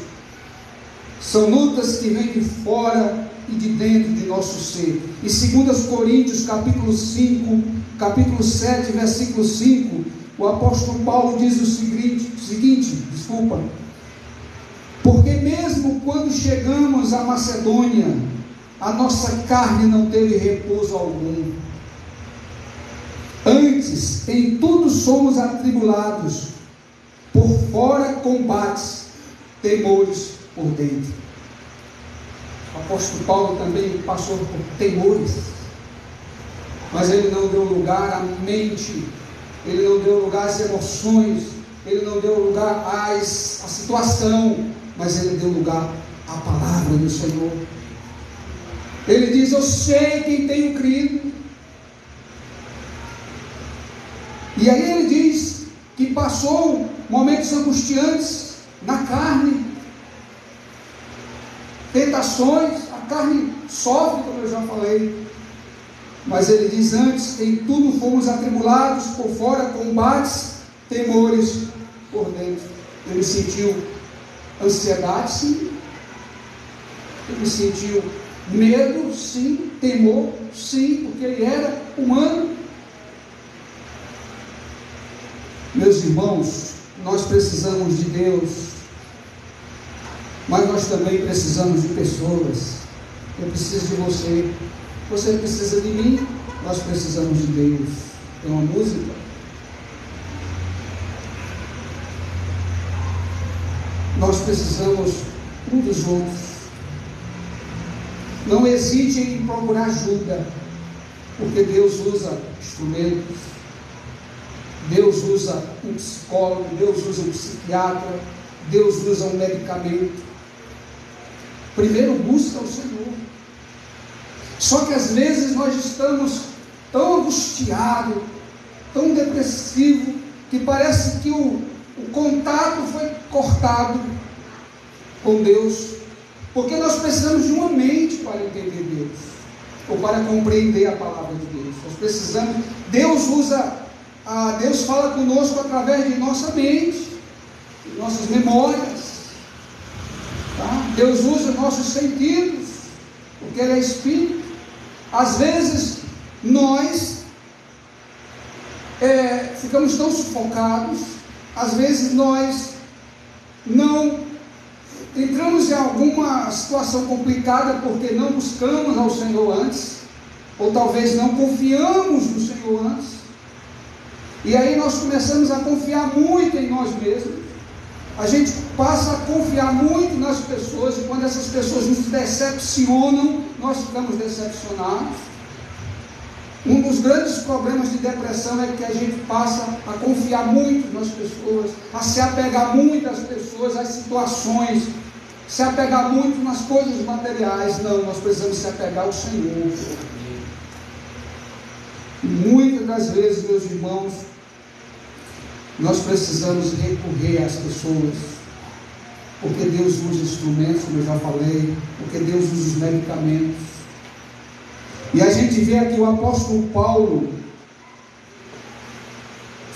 são lutas que vêm de fora e de dentro de nosso ser. Em 2 Coríntios capítulo 5, capítulo 7, versículo 5, o apóstolo Paulo diz o seguinte, porque mesmo quando chegamos à Macedônia, a nossa carne não teve repouso algum. Antes, em tudo somos atribulados, por fora combates, temores por dentro. O apóstolo Paulo também passou por temores, mas ele não deu lugar à mente, ele não deu lugar às emoções, ele não deu lugar à situação, mas ele deu lugar à palavra do Senhor. Ele diz: eu sei quem tenho crido. E aí ele diz que passou momentos angustiantes na carne, tentações, a carne sofre, como eu já falei, mas ele diz: antes, em tudo fomos atribulados por fora, combates, temores por dentro. Ele sentiu ansiedade, sim. Ele sentiu medo, sim. Temor, sim, porque ele era humano. Meus irmãos, nós precisamos de Deus, mas nós também precisamos de pessoas. Eu preciso de você, você precisa de mim, nós precisamos de Deus. Tem uma música: nós precisamos um dos outros. Não hesite em procurar ajuda, porque Deus usa instrumentos, Deus usa um psicólogo, Deus usa um psiquiatra, Deus usa um medicamento. Primeiro busca o Senhor. Só que às vezes nós estamos tão angustiados, tão depressivos, que parece que o contato foi cortado com Deus, porque nós precisamos de uma mente para entender Deus, ou para compreender a palavra de Deus. Nós precisamos, Deus fala conosco através de nossa mente, de nossas memórias, tá? Deus usa nossos sentidos, porque Ele é Espírito. Às vezes nós ficamos tão sufocados, às vezes nós não entramos em alguma situação complicada porque não buscamos ao Senhor antes, ou talvez não confiamos no Senhor antes, e aí nós começamos a confiar muito em nós mesmos, a gente passa a confiar muito nas pessoas, e quando essas pessoas nos decepcionam, nós ficamos decepcionados. Um dos grandes problemas de depressão é que a gente passa a confiar muito nas pessoas, a se apegar muito às pessoas, às situações, se apegar muito nas coisas materiais. Não, nós precisamos se apegar ao Senhor. E muitas das vezes, meus irmãos, nós precisamos recorrer às pessoas, porque Deus usa instrumentos, como eu já falei, porque Deus usa os medicamentos. E a gente vê aqui o apóstolo Paulo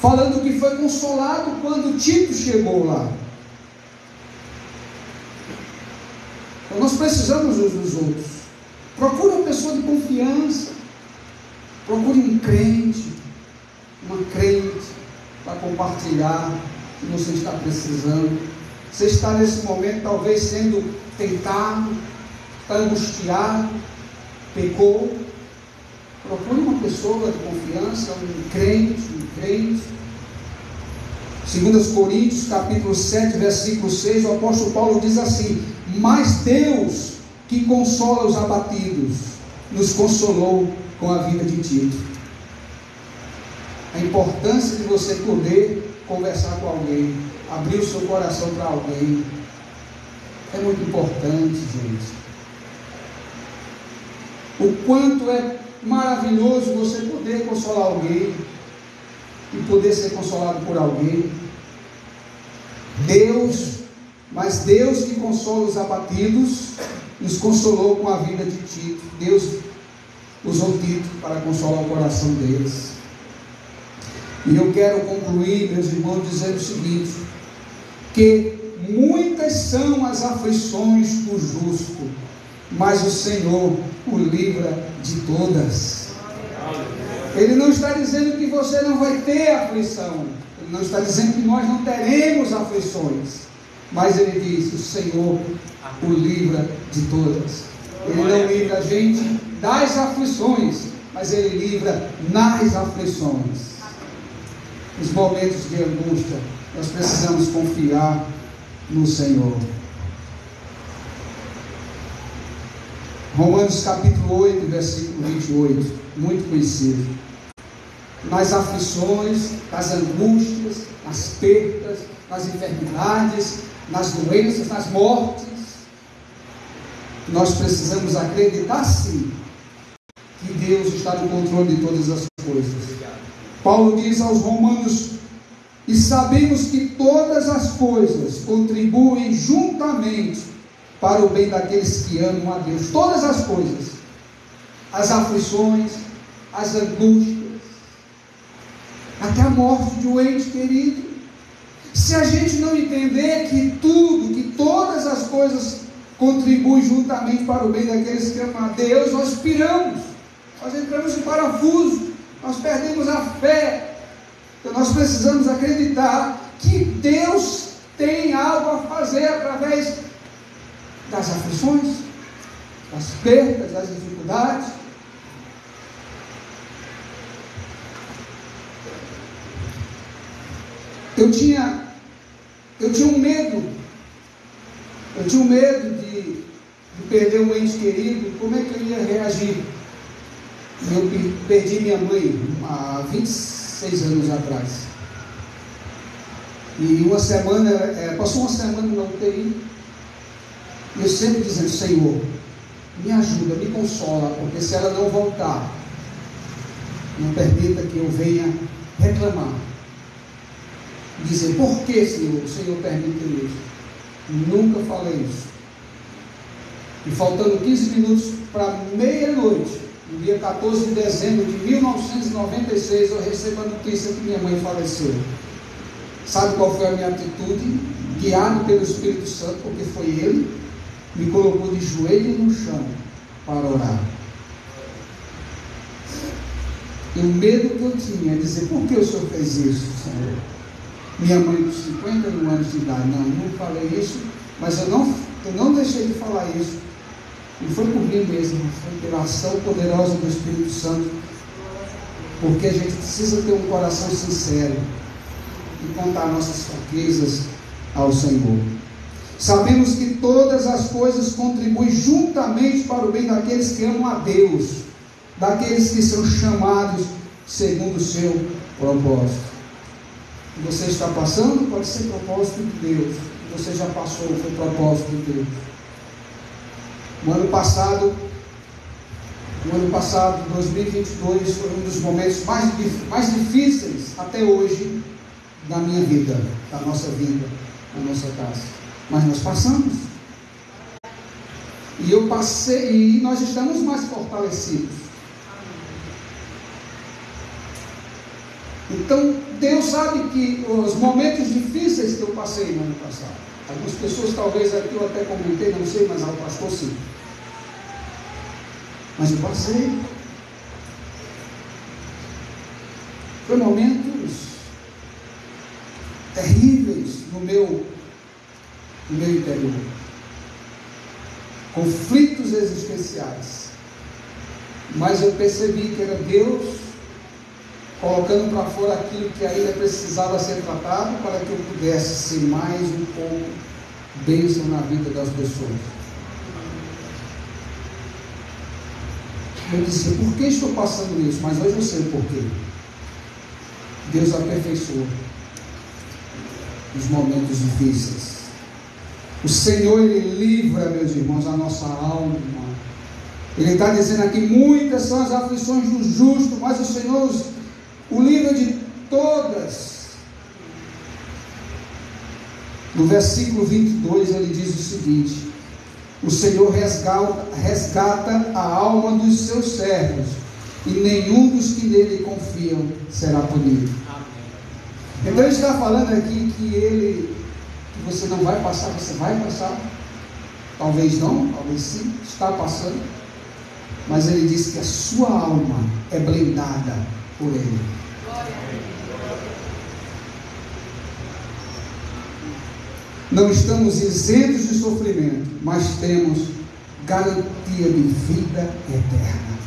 falando que foi consolado quando Tito chegou lá. Então nós precisamos uns dos outros. Procure uma pessoa de confiança, procure um crente, uma crente, para compartilhar o que você está precisando. Você está nesse momento talvez sendo tentado, está angustiado, pecou. Procure uma pessoa de confiança, um crente. 2 Coríntios capítulo 7, versículo 6, o apóstolo Paulo diz assim: mas Deus, que consola os abatidos, nos consolou com a vida de Tito. A importância de você poder conversar com alguém, abrir o seu coração para alguém, é muito importante, gente. O quanto é maravilhoso você poder consolar alguém e poder ser consolado por alguém. Mas Deus que consola os abatidos, nos consolou com a vida de Tito. Deus usou Tito para consolar o coração deles. E eu quero concluir, meus irmãos, dizendo o seguinte: que muitas são as aflições do justo, mas o Senhor o livra de todas. Ele não está dizendo que você não vai ter aflição, ele não está dizendo que nós não teremos aflições, mas ele diz: o Senhor o livra de todas. Ele não livra a gente das aflições, mas ele livra nas aflições. Nos momentos de angústia, nós precisamos confiar no Senhor. Romanos capítulo 8, versículo 28, muito conhecido. Nas aflições, nas angústias, nas perdas, nas enfermidades, nas doenças, nas mortes, nós precisamos acreditar sim que Deus está no controle de todas as coisas. Paulo diz aos Romanos: e sabemos que todas as coisas contribuem juntamente para o bem daqueles que amam a Deus. Todas as coisas, as aflições, as angústias, até a morte de um ente querido. Se a gente não entender que tudo, que todas as coisas contribuem juntamente para o bem daqueles que amam a Deus, nós piramos, nós entramos em parafuso, nós perdemos a fé. Então nós precisamos acreditar que Deus tem algo a fazer através das aflições, das perdas, das dificuldades. Eu tinha um medo de perder um ente querido. Como é que eu ia reagir? Eu perdi minha mãe há 26 anos atrás, e passou uma semana na UTI, e eu sempre dizendo: Senhor, me ajuda, me consola, porque se ela não voltar, não permita que eu venha reclamar, dizer: por que, Senhor, o Senhor permite isso? Nunca falei isso. E faltando 15 minutos para meia-noite, no dia 14 de dezembro de 1996, eu recebo a notícia que minha mãe faleceu. Sabe qual foi a minha atitude? Guiado pelo Espírito Santo, porque foi Ele, me colocou de joelho no chão para orar. E o medo que eu tinha é dizer: por que o Senhor fez isso, Senhor? Minha mãe com 51 anos de idade. Não falei isso, mas eu não deixei de falar isso. E foi por mim mesmo, foi pela ação poderosa do Espírito Santo, porque a gente precisa ter um coração sincero e contar nossas fraquezas ao Senhor. Sabemos que todas as coisas contribuem juntamente para o bem daqueles que amam a Deus, daqueles que são chamados segundo o seu propósito. O que você está passando pode ser propósito de Deus. O que você já passou foi propósito de Deus. O ano passado, 2022, foi um dos momentos mais difíceis até hoje da minha vida, da nossa vida, da nossa casa. Mas nós passamos. E eu passei, e nós estamos mais fortalecidos. Então, Deus sabe que os momentos difíceis que eu passei no ano passado, algumas pessoas talvez aqui eu até comentei, não sei, mas ao pastor sim. Mas eu passei. Foi momentos terríveis no meu interior. Conflitos existenciais. Mas eu percebi que era Deus colocando para fora aquilo que ainda precisava ser tratado, para que eu pudesse ser mais um pouco bênção na vida das pessoas. Eu disse: por que estou passando isso? Mas hoje eu sei o porquê. Deus aperfeiçoou os momentos difíceis. O Senhor, Ele livra, meus irmãos, a nossa alma. Ele está dizendo aqui: muitas são as aflições do justo, mas o Senhor o livra de todas. No versículo 22 ele diz o seguinte: o Senhor resgata a alma dos seus servos, e nenhum dos que nele confiam será punido. Então ele está falando aqui que você não vai passar, você vai passar. Talvez não, talvez sim, está passando. Mas ele diz que a sua alma é blindada por Ele. Não estamos isentos de sofrimento, mas temos garantia de vida eterna.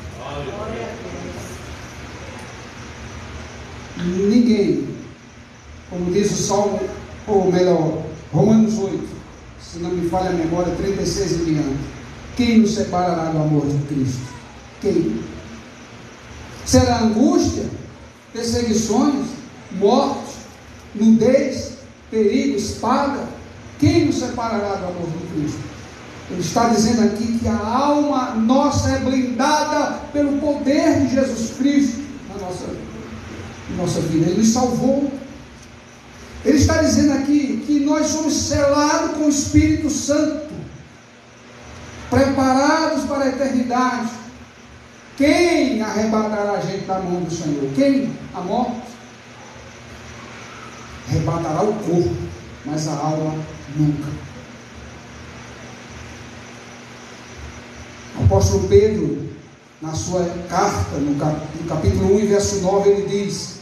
Ninguém, como diz o Salmo, ou melhor, Romanos 8, se não me falha a memória, 36 em diante, Quem nos separará do amor de Cristo? Quem? Será angústia, perseguições, morte, nudez, perigo, espada? Quem nos separará do amor de Cristo? Ele está dizendo aqui que a alma nossa é blindada pelo poder de Jesus Cristo na nossa vida. Ele nos salvou. Ele está dizendo aqui que nós somos selados com o Espírito Santo, preparados para a eternidade. Quem arrebatará a gente da mão do Senhor? Quem? A morte. Arrebatará o corpo, mas a alma nunca. O apóstolo Pedro, na sua carta, no capítulo 1 e verso 9, ele diz: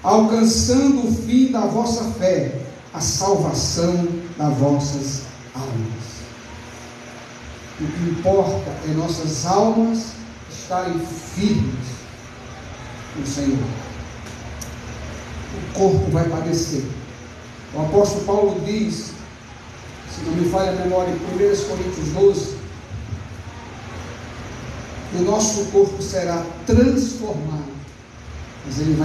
alcançando o fim da vossa fé, a salvação das vossas almas. O que importa é nossas almas estarem firmes no Senhor. O corpo vai padecer. O apóstolo Paulo diz, se não me falha a memória, em 1 Coríntios 12, que o nosso corpo será transformado. Mas ele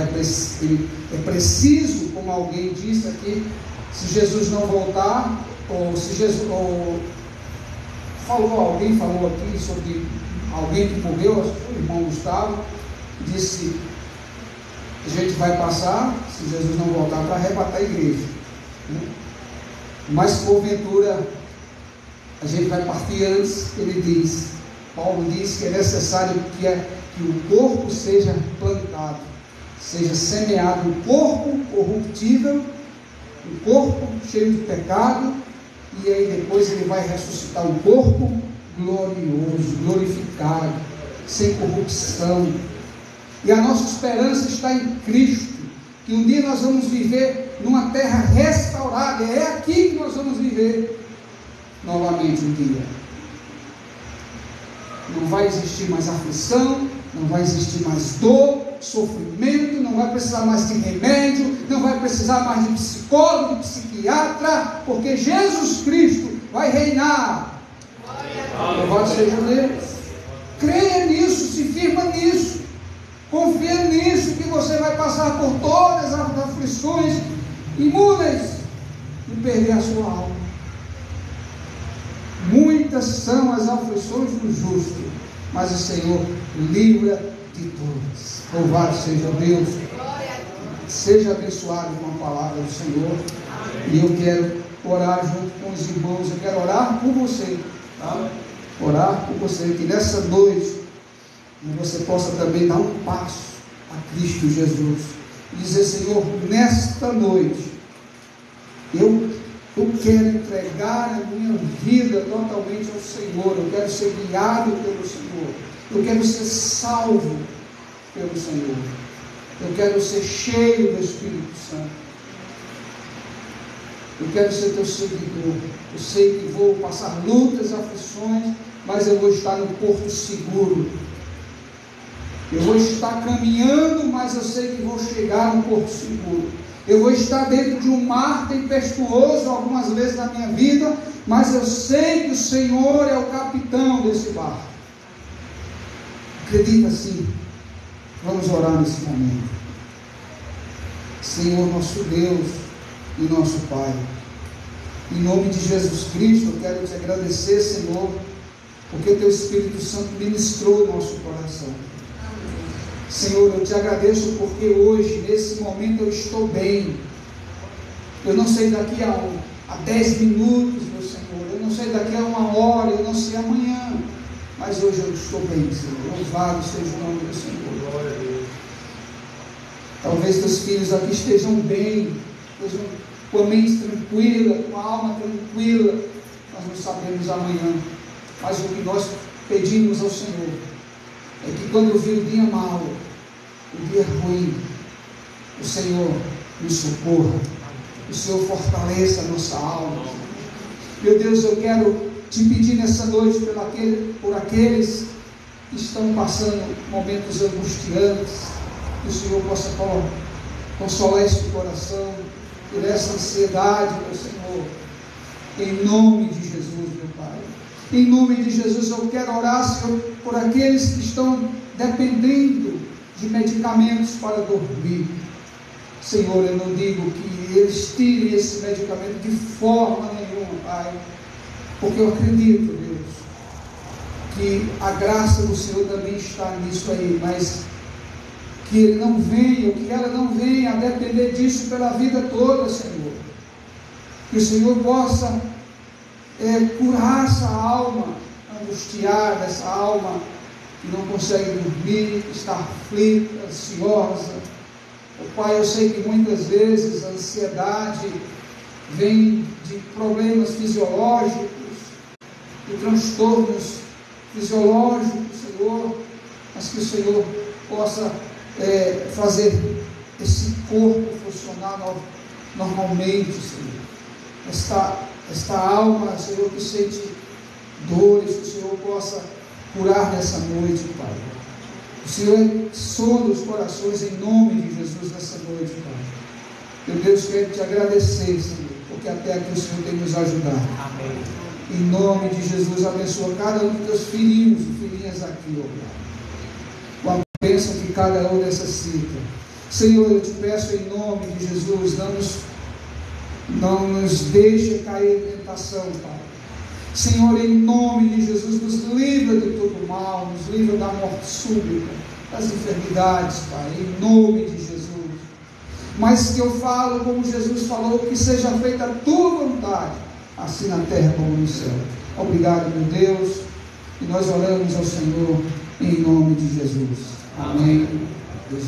é preciso, como alguém disse aqui, se Jesus não voltar, ou se Jesus, alguém falou aqui sobre alguém que morreu, acho que foi o irmão Gustavo, disse: a gente vai passar, se Jesus não voltar, para arrebatar a igreja, né? Mas porventura a gente vai partir antes. Ele diz, Paulo diz que é necessário que o corpo seja plantado, seja semeado, um corpo corruptível, um corpo cheio de pecado, e aí depois ele vai ressuscitar um corpo glorioso, glorificado, sem corrupção. E a nossa esperança está em Cristo, que um dia nós vamos viver numa terra restaurada. É aqui que nós vamos viver novamente um dia. Não vai existir mais aflição, não vai existir mais dor, sofrimento, não vai precisar mais de remédio, não vai precisar mais de psicólogo, de psiquiatra, porque Jesus Cristo vai reinar. Louvado seja Deus. Creia nisso, se firma nisso, confia nisso, que você vai passar por todas as aflições imunes e perder a sua alma. Muitas são as aflições do justo, mas o Senhor livra de todas. Louvado seja Deus. Seja abençoado com a palavra do Senhor. E eu quero orar junto com os irmãos. Eu quero orar por você, tá? Orar por você, que nessa noite você possa também dar um passo a Cristo Jesus e dizer: Senhor, nesta noite eu quero entregar a minha vida totalmente ao Senhor. Eu quero ser guiado pelo Senhor. Eu quero ser salvo pelo Senhor. Eu quero ser cheio do Espírito Santo. Eu quero ser teu seguidor. Eu sei que vou passar lutas, aflições, mas eu vou estar no porto seguro. Eu vou estar caminhando, mas eu sei que vou chegar no porto seguro. Eu vou estar dentro de um mar tempestuoso algumas vezes na minha vida, mas eu sei que o Senhor é o capitão desse barco. Acredita sim. Vamos orar nesse momento. Senhor, nosso Deus e nosso Pai, em nome de Jesus Cristo, eu quero te agradecer, Senhor, porque o teu Espírito Santo ministrou o nosso coração. Senhor, eu te agradeço porque hoje, nesse momento, eu estou bem. Eu não sei daqui a 10 minutos, meu Senhor, eu não sei daqui a 1 hora, eu não sei amanhã, mas hoje eu estou bem, Senhor. Louvado seja o nome do Senhor. Glória a Deus. Talvez teus filhos aqui estejam bem, estejam com a mente tranquila, com a alma tranquila. Nós não sabemos amanhã, mas o que nós pedimos ao Senhor é que quando vir o dia mau, o dia ruim, o Senhor nos socorra, o Senhor fortaleça a nossa alma. Meu Deus, eu quero te pedir nessa noite por aqueles que estão passando momentos angustiantes, que o Senhor possa consolar este coração, por essa ansiedade, meu Senhor, em nome de Jesus, meu Pai. Em nome de Jesus, eu quero orar, Senhor, por aqueles que estão dependendo de medicamentos para dormir. Senhor, eu não digo que eles tirem esse medicamento de forma nenhuma, Pai, porque eu acredito, Deus, que a graça do Senhor também está nisso aí, mas que ele não venha, que ela não venha a depender disso pela vida toda, Senhor. Que o Senhor possa curar essa alma angustiada, essa alma que não consegue dormir, que está aflita, ansiosa. Pai, eu sei que muitas vezes a ansiedade vem de problemas fisiológicos, de transtornos fisiológicos, Senhor, mas que o Senhor possa fazer esse corpo funcionar normalmente, Senhor. Esta alma, Senhor, que sente dores, que o Senhor possa curar nessa noite, Pai. O Senhor sonda os corações em nome de Jesus nessa noite, Pai. Meu Deus, quero te agradecer, Senhor, porque até aqui o Senhor tem nos ajudado. Amém. Em nome de Jesus, abençoa cada um dos teus filhinhos e filhinhas aqui, ó Pai. Com a bênção que cada um necessita. Senhor, eu te peço em nome de Jesus, não nos deixe cair em tentação, Pai. Senhor, em nome de Jesus, nos livra de todo mal, nos livra da morte súbita, das enfermidades, Pai, em nome de Jesus. Mas que eu falo como Jesus falou, que seja feita a tua vontade, assim na terra como no céu. Obrigado, meu Deus, e nós oramos ao Senhor em nome de Jesus. Amém. Deus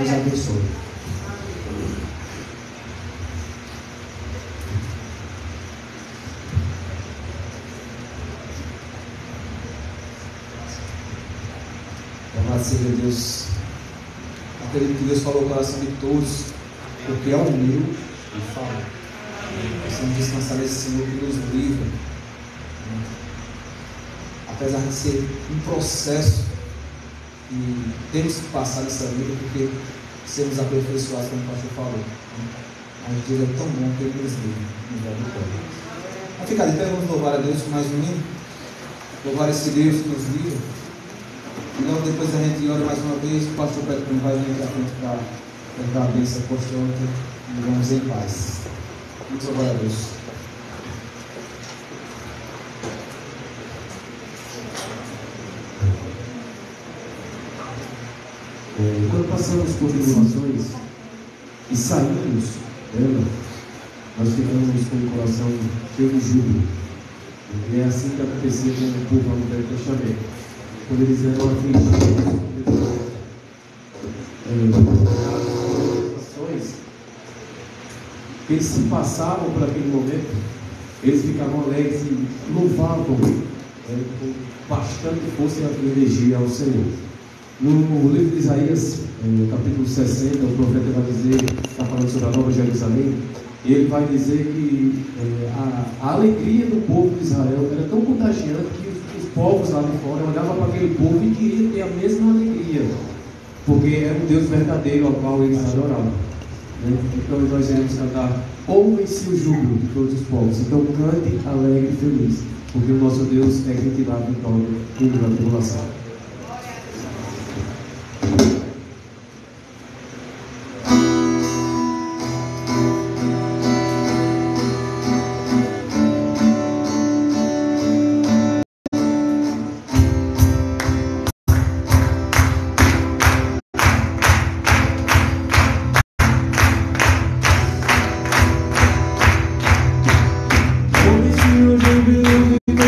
abençoe. Louvado seja Deus. Acredito que Deus falou no coração de todos, porque é o meu e fala. Precisamos descansar nesse Senhor que nos livra. Apesar de ser um processo e temos que passar nessa vida, porque sermos aperfeiçoados, como o pastor falou. Mas Deus é tão bom que Ele nos livra. Vamos ficar de pé, vamos louvar a Deus com mais um hino. Louvar esse Deus que nos livra. E logo depois a gente ora mais uma vez, o pastor Pedro vai vir aqui à frente para dar a bênção apostólica e vamos em paz. Muito obrigado a Deus. Quando passamos por tribulações e saímos dela, nós ficamos com o coração cheio de júbilo. E é assim que acontecia com o povo no Velho Testamento. Quando eles eram afligidos, eles se passavam por aquele momento, eles ficavam alegres e louvavam com bastante força e energia ao Senhor. No livro de Isaías, no capítulo 60, o profeta vai dizer, está falando sobre a Nova Jerusalém, e ele vai dizer que a alegria do povo de Israel era tão contagiante que os povos lá de fora olhavam para aquele povo e queriam ter a mesma alegria, porque era um Deus verdadeiro ao qual eles adoravam. Então nós iremos cantar: ouve-se o júbilo de todos os povos. Então cante alegre e feliz, porque o nosso Deus é quem te dá a vitória na tribulação.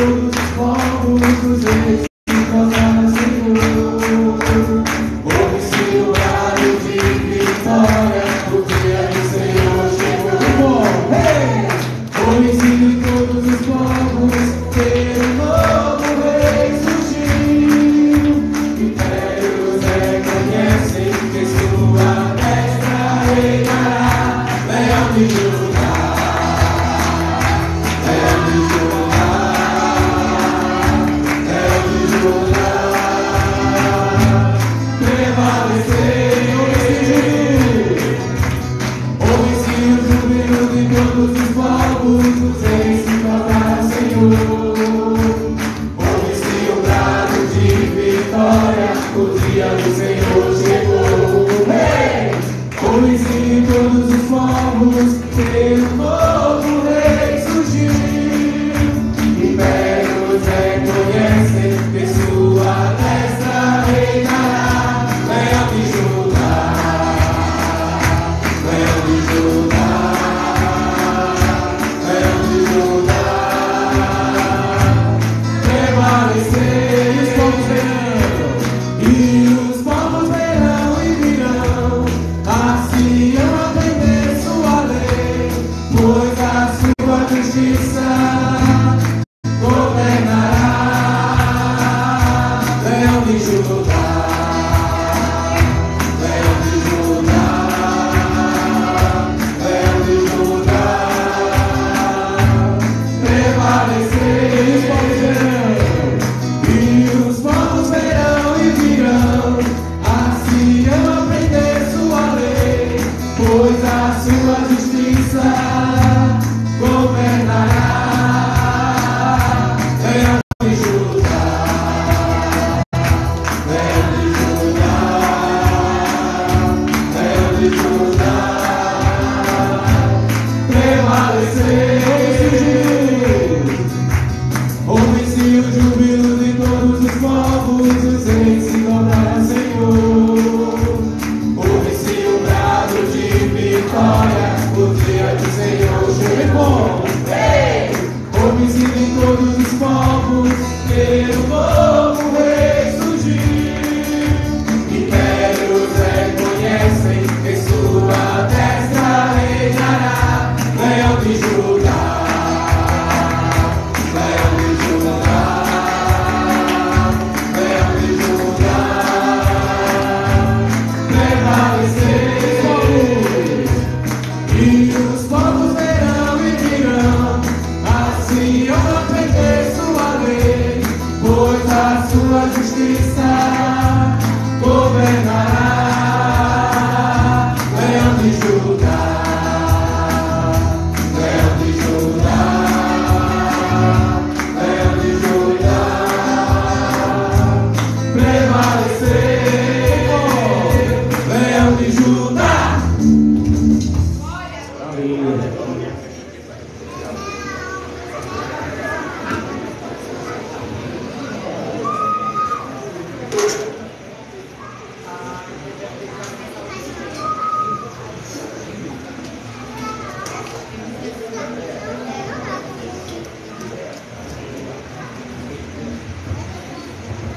Todos os povos, os reis se tornaram Senhor.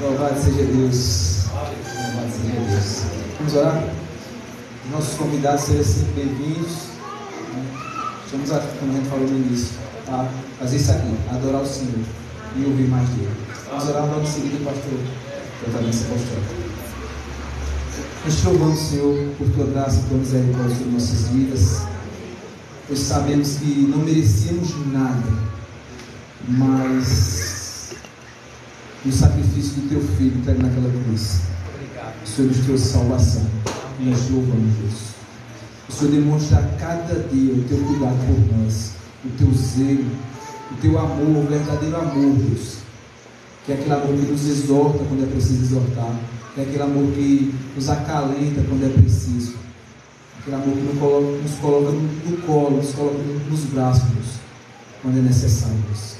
Louvado seja Deus. Louvado seja Deus. Vamos orar? Nossos convidados sejam sempre bem-vindos. Estamos aqui, como a gente falou no início, a fazer isso aqui, adorar o Senhor e ouvir mais dele. Vamos orar logo em seguida, pastor. Tratamento apostólico. Nós te louvamos, Senhor, por tua graça e tua misericórdia sobre nossas vidas. Pois sabemos que não merecíamos nada, mas o sacrifício do teu filho entregue naquela cruz. O Senhor nos trouxe salvação. E nós te louvamos, Deus. O Senhor demonstra a cada dia o teu cuidado por nós, o teu zelo, o teu amor, o verdadeiro amor, Deus. Que é aquele amor que nos exorta quando é preciso exortar, que é aquele amor que nos acalenta quando é preciso, aquele amor que nos coloca no colo, nos coloca nos braços, Deus, quando é necessário, Deus.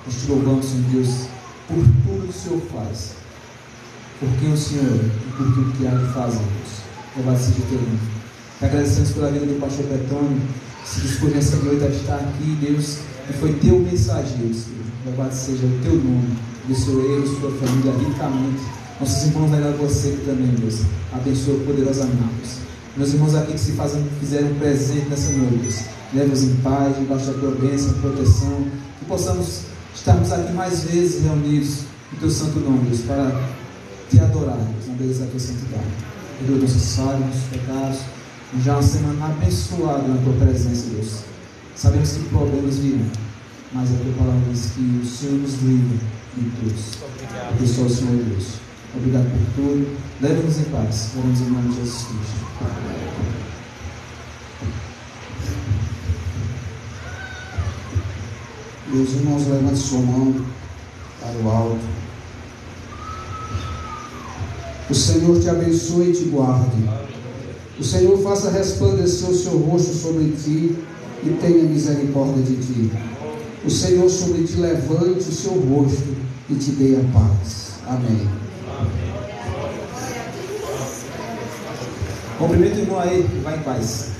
Nós te louvamos, Senhor Deus, por tudo que o Senhor faz, por quem o Senhor é e por tudo que há de fazer, Deus. Louvado seja o teu nome. Te agradecemos pela vida do pastor Petônio, que se dispôs nessa noite a estar aqui, Deus, e foi teu mensageiro, Senhor. Louvado seja o teu nome. Abençoe ele e sua família ricamente. Nossos irmãos vai dar você aqui também, Deus. Abençoe poderosamente, Deus. Meus irmãos aqui que se fizeram presente nessa noite, Deus. Leva-os em paz, debaixo da tua bênção, proteção. Que possamos estarmos aqui mais vezes reunidos no teu santo nome, Deus, para te adorar, Deus, na beleza da tua santidade. Perdoa nossos falhas, nossos pecados. Já uma semana abençoada na tua presença, Deus. Sabemos que problemas virão, mas a tua palavra diz que o Senhor nos livra de todos. Porque só o Senhor é Deus. Obrigado por tudo. Leva-nos em paz. Oramos em nome de Jesus Cristo. Meus irmãos, levante sua mão para o alto. O Senhor te abençoe e te guarde. O Senhor faça resplandecer o seu rosto sobre ti e tenha misericórdia de ti. O Senhor sobre ti levante o seu rosto e te dê a paz. Amém. Cumprimento o irmão aí, vai em paz.